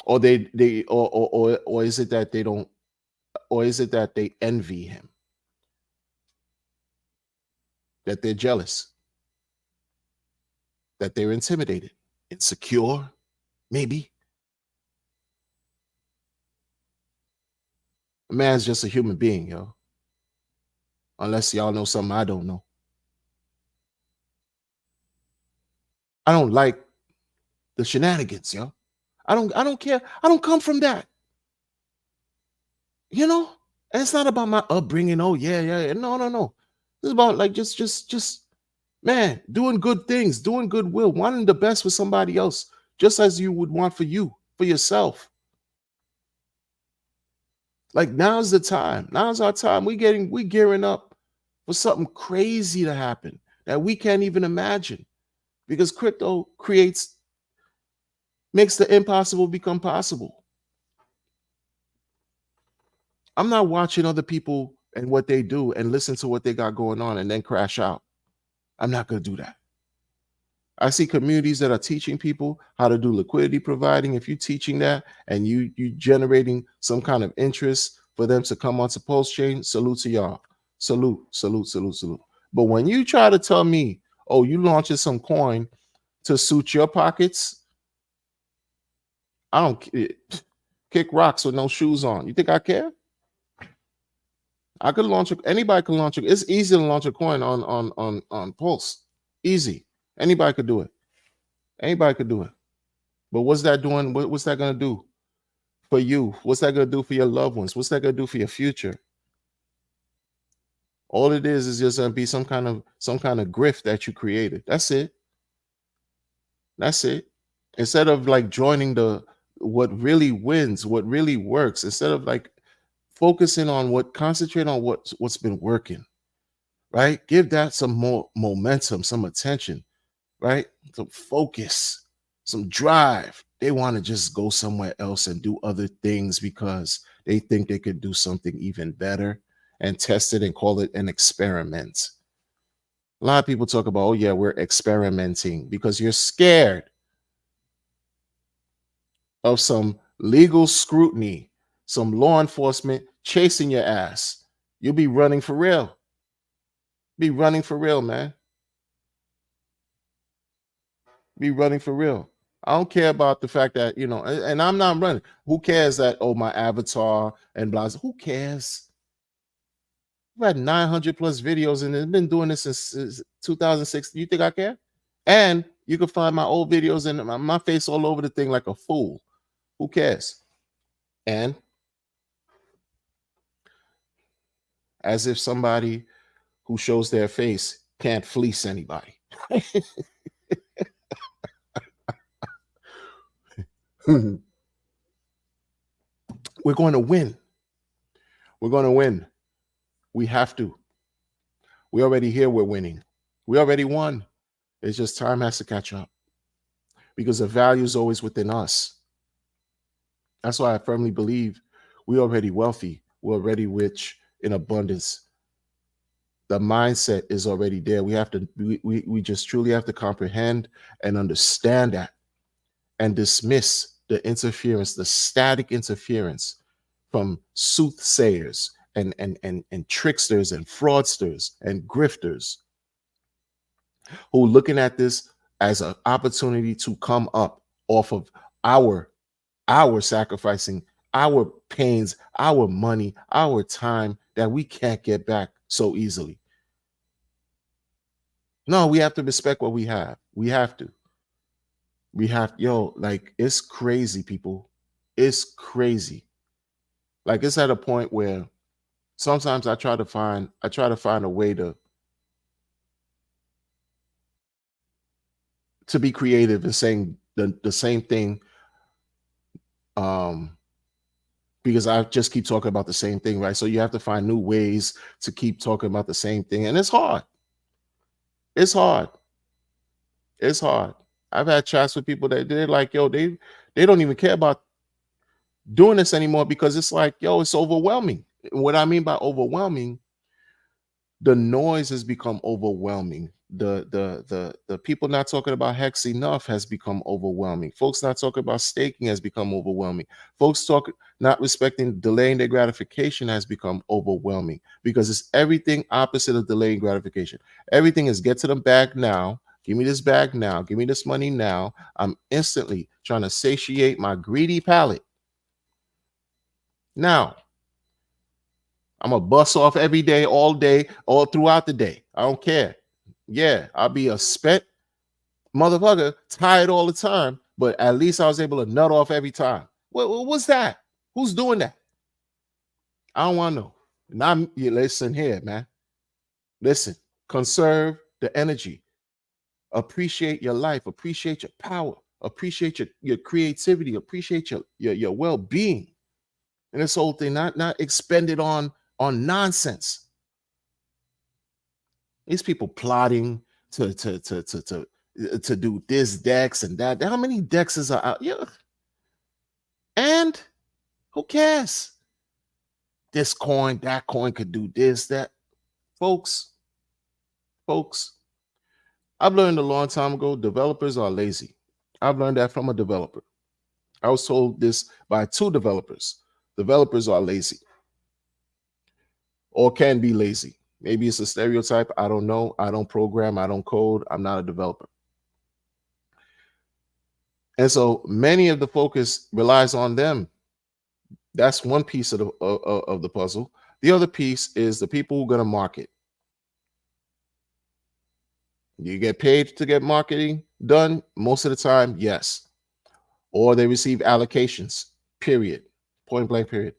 Or or is it that they don't, or is it that they envy him? That they're jealous? That they're intimidated? Insecure? Maybe. A man's just a human being, yo. Unless y'all know something I don't know. I don't like the shenanigans, yo. I don't care. I don't come from that. You know? And it's not about my upbringing. Oh, yeah, yeah, yeah. No, no, no. It's about like just man, doing good things, doing goodwill, wanting the best for somebody else, just as you would want for you, for yourself. Like now's the time. Now's our time. We gearing up for something crazy to happen that we can't even imagine, because crypto makes the impossible become possible. I'm not watching other people and what they do and listen to what they got going on and then crash out. I'm not going to do that. I see communities that are teaching people how to do liquidity providing. If you're teaching that and you generating some kind of interest for them to come onto Pulse Chain, salute to y'all. Salute, salute, salute, salute. But when you try to tell me, oh, you launching some coin to suit your pockets, I don't kick rocks with no shoes on. You think I care? I could launch anybody can launch it's easy to launch a coin on Pulse. Easy. Anybody could do it. Anybody could do it. But what's that doing? What's that going to do for you? What's that going to do for your loved ones? What's that going to do for your future? All it is just going to be some kind of grift that you created. That's it. That's it. Instead of like joining what really wins, what really works, instead of like focusing on concentrate on what's been working, right? Give that some more momentum, some attention, right? Some focus, some drive. They want to just go somewhere else and do other things because they think they could do something even better and test it and call it an experiment. A lot of people talk about, oh yeah, we're experimenting, because you're scared of some legal scrutiny, some law enforcement chasing your ass. You'll be running for real. Be running for real, man. Be running for real. I don't care about the fact that, and I'm not running. Who cares that, oh, my avatar and blah? Who cares? I've had 900 plus videos and I've been doing this since 2006. You think I care? And you can find my old videos and my face all over the thing like a fool. Who cares? And as if somebody who shows their face can't fleece anybody. We're going to win. We're going to win. We have to. We already here. We're winning. We already won. It's just time has to catch up because the value is always within us. That's why I firmly believe we're already wealthy. We're already rich in abundance. The mindset is already there. We have to, we just truly have to comprehend and understand that and dismiss the interference, the static interference from soothsayers and tricksters and fraudsters and grifters who are looking at this as an opportunity to come up off of our sacrificing our pains, our money, our time that we can't get back so easily. No, we have to respect what we have. We have to. We have, yo, like it's crazy, people. It's crazy. Like it's at a point where sometimes I try to find a way to be creative and saying the same thing um because I just keep talking about the same thing, right? So you have to find new ways to keep talking about the same thing. And it's hard. It's hard. It's hard. I've had chats with people that they're like, yo, they don't even care about doing this anymore because it's like, yo, it's overwhelming. What I mean by overwhelming, the noise has become overwhelming. The people not talking about hex enough has become overwhelming. Folks not talking about staking has become overwhelming. Folks talk not respecting delaying their gratification has become overwhelming because it's everything opposite of delaying gratification. Everything is get to the bag now. Give me this bag now. Give me this money now. I'm instantly trying to satiate my greedy palate. Now, I'm gonna bust off every day, all throughout the day. I don't care. Yeah, I'll be a spent motherfucker, tired all the time, but at least I was able to nut off every time. What's that? Who's doing that? I don't want to know. Now, you listen here, man. Listen, conserve the energy. Appreciate your life. Appreciate your power. Appreciate your creativity. Appreciate your well-being. And this whole thing, not expended on nonsense. These people plotting to do this decks and that. How many decks is out? Yeah. And who cares? This coin, that coin could do this, that. Folks, folks, I've learned a long time ago, developers are lazy. I've learned that from a developer. I was told this by two developers. Developers are lazy or can be lazy. Maybe it's a stereotype. I don't know. I don't program. I don't code. I'm not a developer. And so many of the focus relies on them. That's one piece of the puzzle. The other piece is the people who are going to market. You get paid to get marketing done most of the time, yes. Or they receive allocations, period, point blank, period.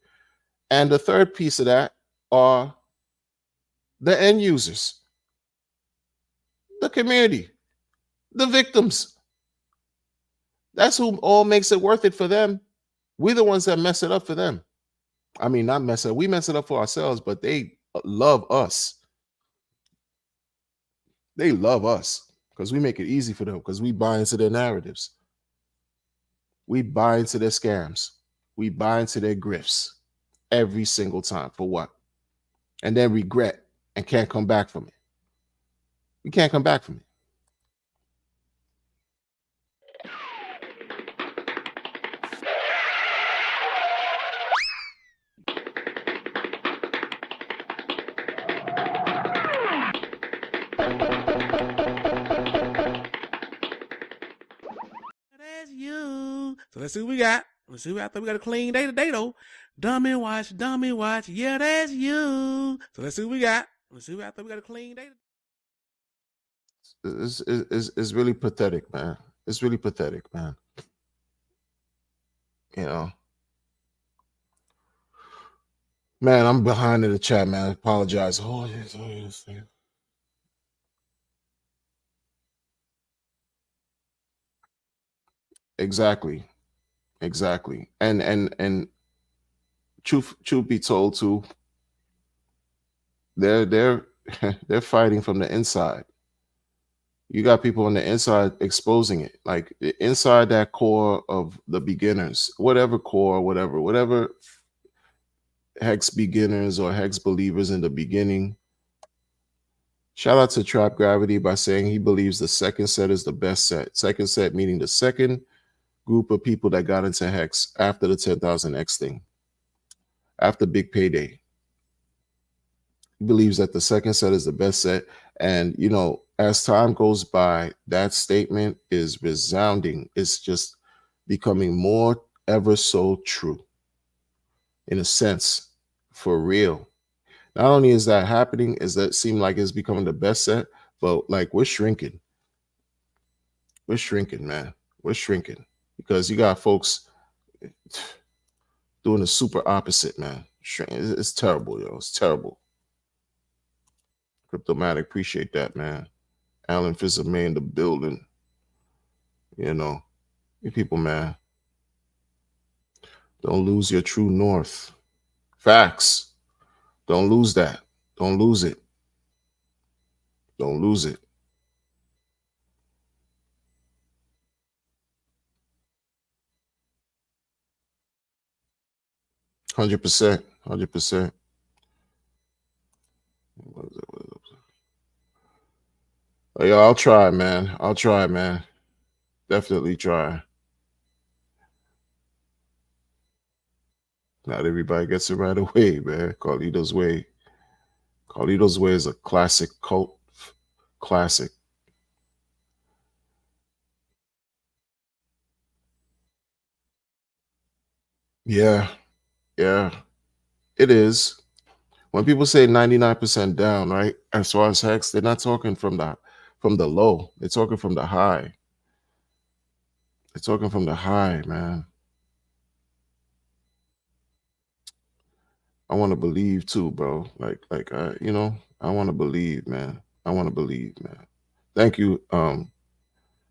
And the third piece of that are the end users, the community, the victims. That's who all makes it worth it for them. We're the ones that mess it up for them. I mean, not mess it up. We mess it up for ourselves, but they love us. They love us because we make it easy for them because we buy into their narratives. We buy into their scams. We buy into their grifts every single time. For what? And then regret and can't come back from it. We can't come back from it. That's you. So let's see what we got. Let's see what I think we got a clean day today though. Dummy watch, dummy watch. Yeah, that's you. So let's see what we got. Let's see what I think we got a clean day. It's really pathetic, man. It's really pathetic, man. You know, man, I'm behind in the chat, man. I apologize. Oh, yes. Exactly, exactly. And truth be told, too, they're they're fighting from the inside. You got people on the inside exposing it, like inside that core of the beginners, whatever core, whatever hex beginners or hex believers in the beginning. Shout out to Trap Gravity by saying he believes the second set is the best set. Second set meaning the second group of people that got into hex after the 10,000X thing, after Big Payday. He believes that the second set is the best set. And, as time goes by, that statement is resounding. It's just becoming more ever so true in a sense, for real. Not only is that happening, is that seem like it's becoming the best set, but like we're shrinking. We're shrinking, man. We're shrinking because you got folks doing the super opposite, man. It's terrible, yo. It's terrible. Cryptomatic, appreciate that, man. Alan Fizzamay in the building. You know, you people, man, don't lose your true north. Facts. Don't lose that. Don't lose it. Don't lose it. 100%. 100%. Oh, yeah, I'll try, man. I'll try, man. Definitely try. Not everybody gets it right away, man. Carlito's Way. Carlito's Way is a classic cult classic. Yeah, yeah, it is. When people say 99% down, right? As far as hex, they're not talking from the low. They're talking from the high. They're talking from the high, man. I want to believe too, bro. I want to believe, man. I want to believe, man. Thank you,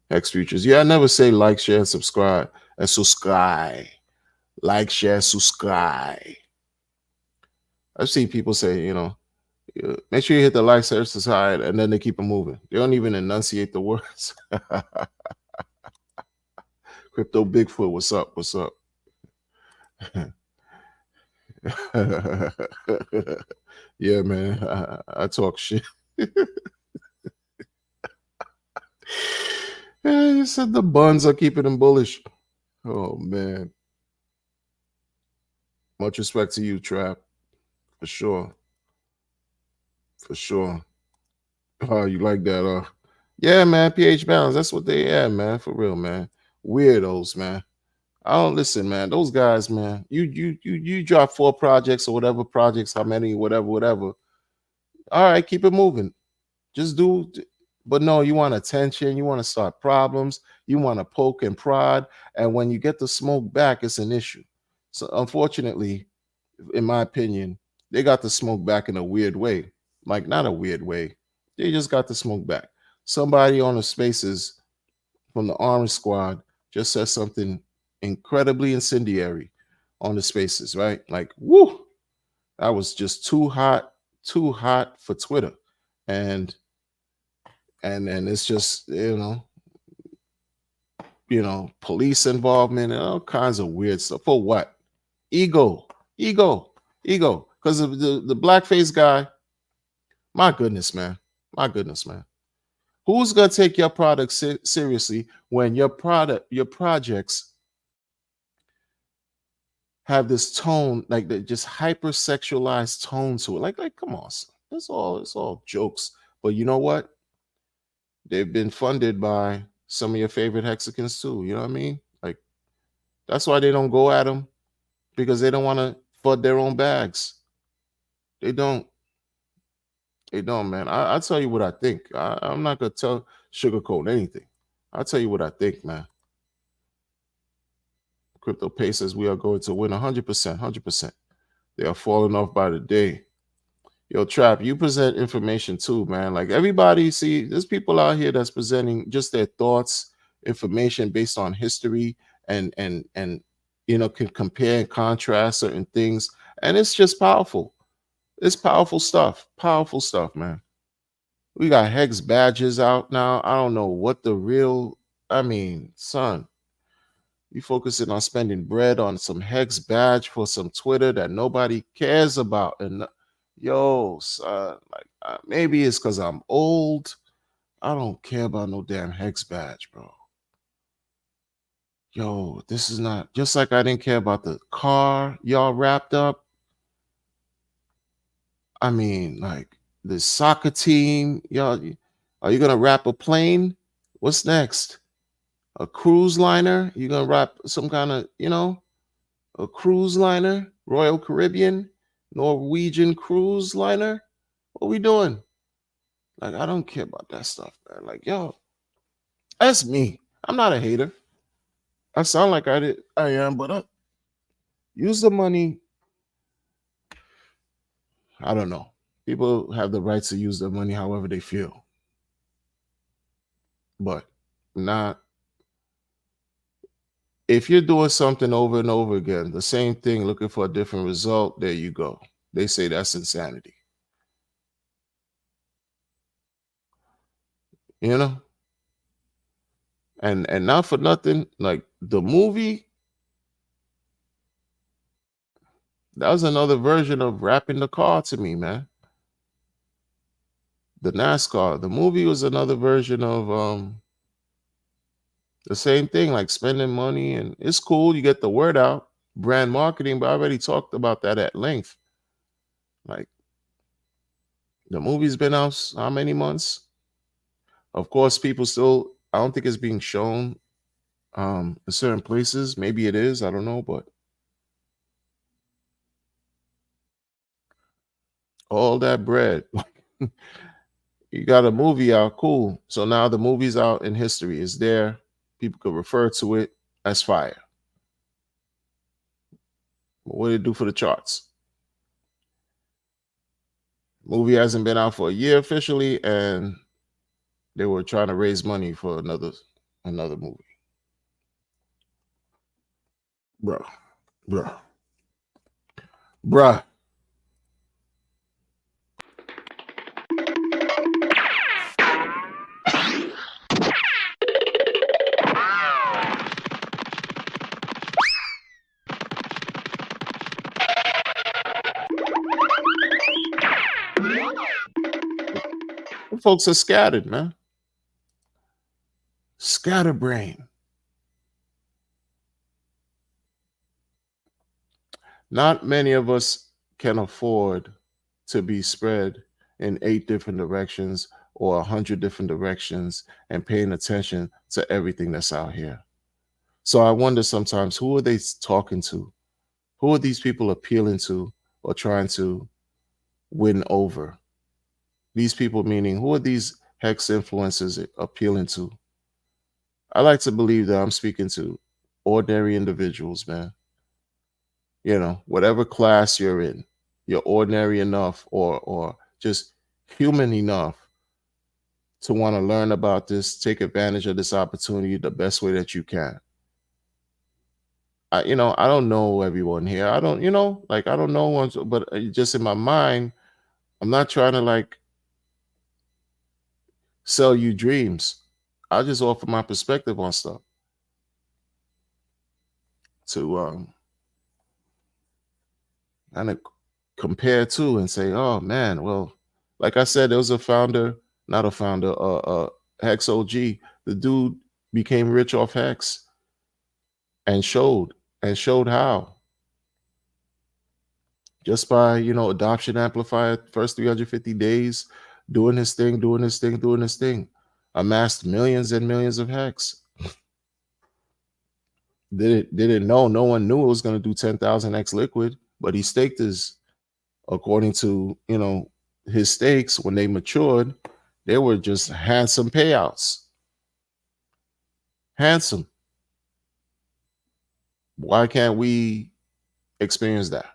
Hex Futures. Yeah, I never say like, share, and subscribe. And subscribe. Like, share, subscribe. I've seen people say, make sure you hit the like, share, subscribe, and then they keep it moving. They don't even enunciate the words. Crypto Bigfoot, what's up? What's up? Yeah, man. I talk shit. Yeah, you said the buns are keeping them bullish. Oh man. Much respect to you, Trap. For sure. For sure. Oh, you like that, yeah, man. PH Balance. That's what they are, man. For real, man. Weirdos, man. I don't listen, man. Those guys, man. You drop 4 projects or whatever projects, how many, whatever. All right, keep it moving. Just do. But no, you want attention. You want to start problems. You want to poke and prod. And when you get the smoke back, it's an issue. So unfortunately, in my opinion, they got the smoke back in a weird way. Like not a weird way. They just got the smoke back. Somebody on the spaces from the Orange Squad just said something incredibly incendiary on the spaces, right? Like, woo, that was just too hot for Twitter. And it's just, police involvement and all kinds of weird stuff. For what? Ego, ego, ego. Because of the blackface guy, my goodness, man. My goodness, man. Who's gonna take your product seriously when your projects have this tone, like the just hypersexualized tone to it? Like, come on, son. It's all jokes. But you know what? They've been funded by some of your favorite Hexicans too. You know what I mean? Like that's why they don't go at them because they don't want to fud their own bags. They don't. They don't, man. I'll tell you what I think. I'm not gonna sugarcoat anything. I'll tell you what I think, man. crypto pay says we are going to win 100%, 100%. They are falling off by the day. Yo, Trap, you present information too, man. Like everybody, see, there's people out here that's presenting just their thoughts, information based on history, and can compare and contrast certain things, and it's just powerful. It's powerful stuff, man. We got hex badges out now. I don't know what the real. I mean, son, you focusing on spending bread on some hex badge for some Twitter that nobody cares about. And yo, son, like maybe it's because I'm old. I don't care about no damn hex badge, bro. Yo, this is not just like I didn't care about the car y'all wrapped up. I mean, like the soccer team, y'all. Are you gonna wrap a plane? What's next? A cruise liner? You gonna wrap some kind of, a cruise liner, Royal Caribbean, Norwegian cruise liner. What we doing? Like, I don't care about that stuff, man. Like, yo, that's me. I'm not a hater. I sound like I am, but use the money. I don't know. People have the right to use their money however they feel, but not if you're doing something over and over again, the same thing, looking for a different result. There you go. They say that's insanity. You know, and not for nothing, like the movie, that was another version of wrapping the car to me, man. The NASCAR, the movie was another version of the same thing, like spending money, and it's cool, you get the word out, brand marketing, but I already talked about that at length. Like the movie's been out how many months? Of course, people still, I don't think it's being shown in certain places. Maybe it is, I don't know, but all that bread. You got a movie out, cool. So now the movie's out in history. It's there. People could refer to it as fire. But what did it do for the charts? Movie hasn't been out for a year officially, and they were trying to raise money for another movie. Bruh. Bruh. Bruh. Folks are scattered, man. Scatterbrain. Not many of us can afford to be spread in 8 different directions or 100 different directions and paying attention to everything that's out here. So I wonder sometimes, who are they talking to? Who are these people appealing to or trying to win over? These people meaning, who are these hex influencers appealing to? I like to believe that I'm speaking to ordinary individuals, man. Whatever class you're in, you're ordinary enough or just human enough to want to learn about this, take advantage of this opportunity the best way that you can. I don't know everyone here. I don't, like I don't know ones, but just in my mind, I'm not trying to like sell you dreams. I just offer my perspective on stuff to kind of compare to and say, oh man, well, like I said, there was a founder, not a founder, Hex OG. The dude became rich off Hex and showed how. Just by, adoption amplifier, first 350 days, doing his thing, doing his thing, doing his thing. Amassed millions and millions of Hex. Didn't know, no one knew it was going to do 10,000 X liquid, but he staked his, according to, his stakes when they matured, they were just handsome payouts. Handsome. Why can't we experience that?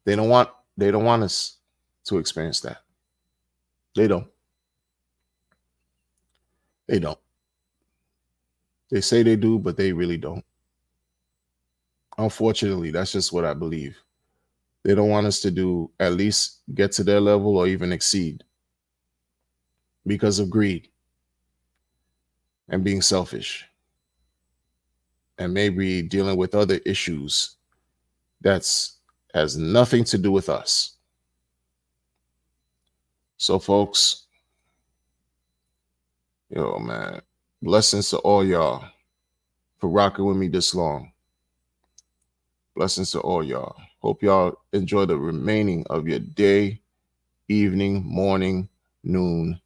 They don't want they don't want us to experience that. They don't. They don't. They say they do, but they really don't. Unfortunately, that's just what I believe. They don't want us to do at least get to their level or even exceed because of greed and being selfish and maybe dealing with other issues that's has nothing to do with us. So folks, yo man, blessings to all y'all for rocking with me this long. Blessings to all y'all. Hope y'all enjoy the remaining of your day, evening, morning, noon,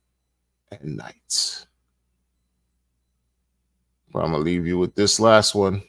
and night. But I'm gonna leave you with this last one.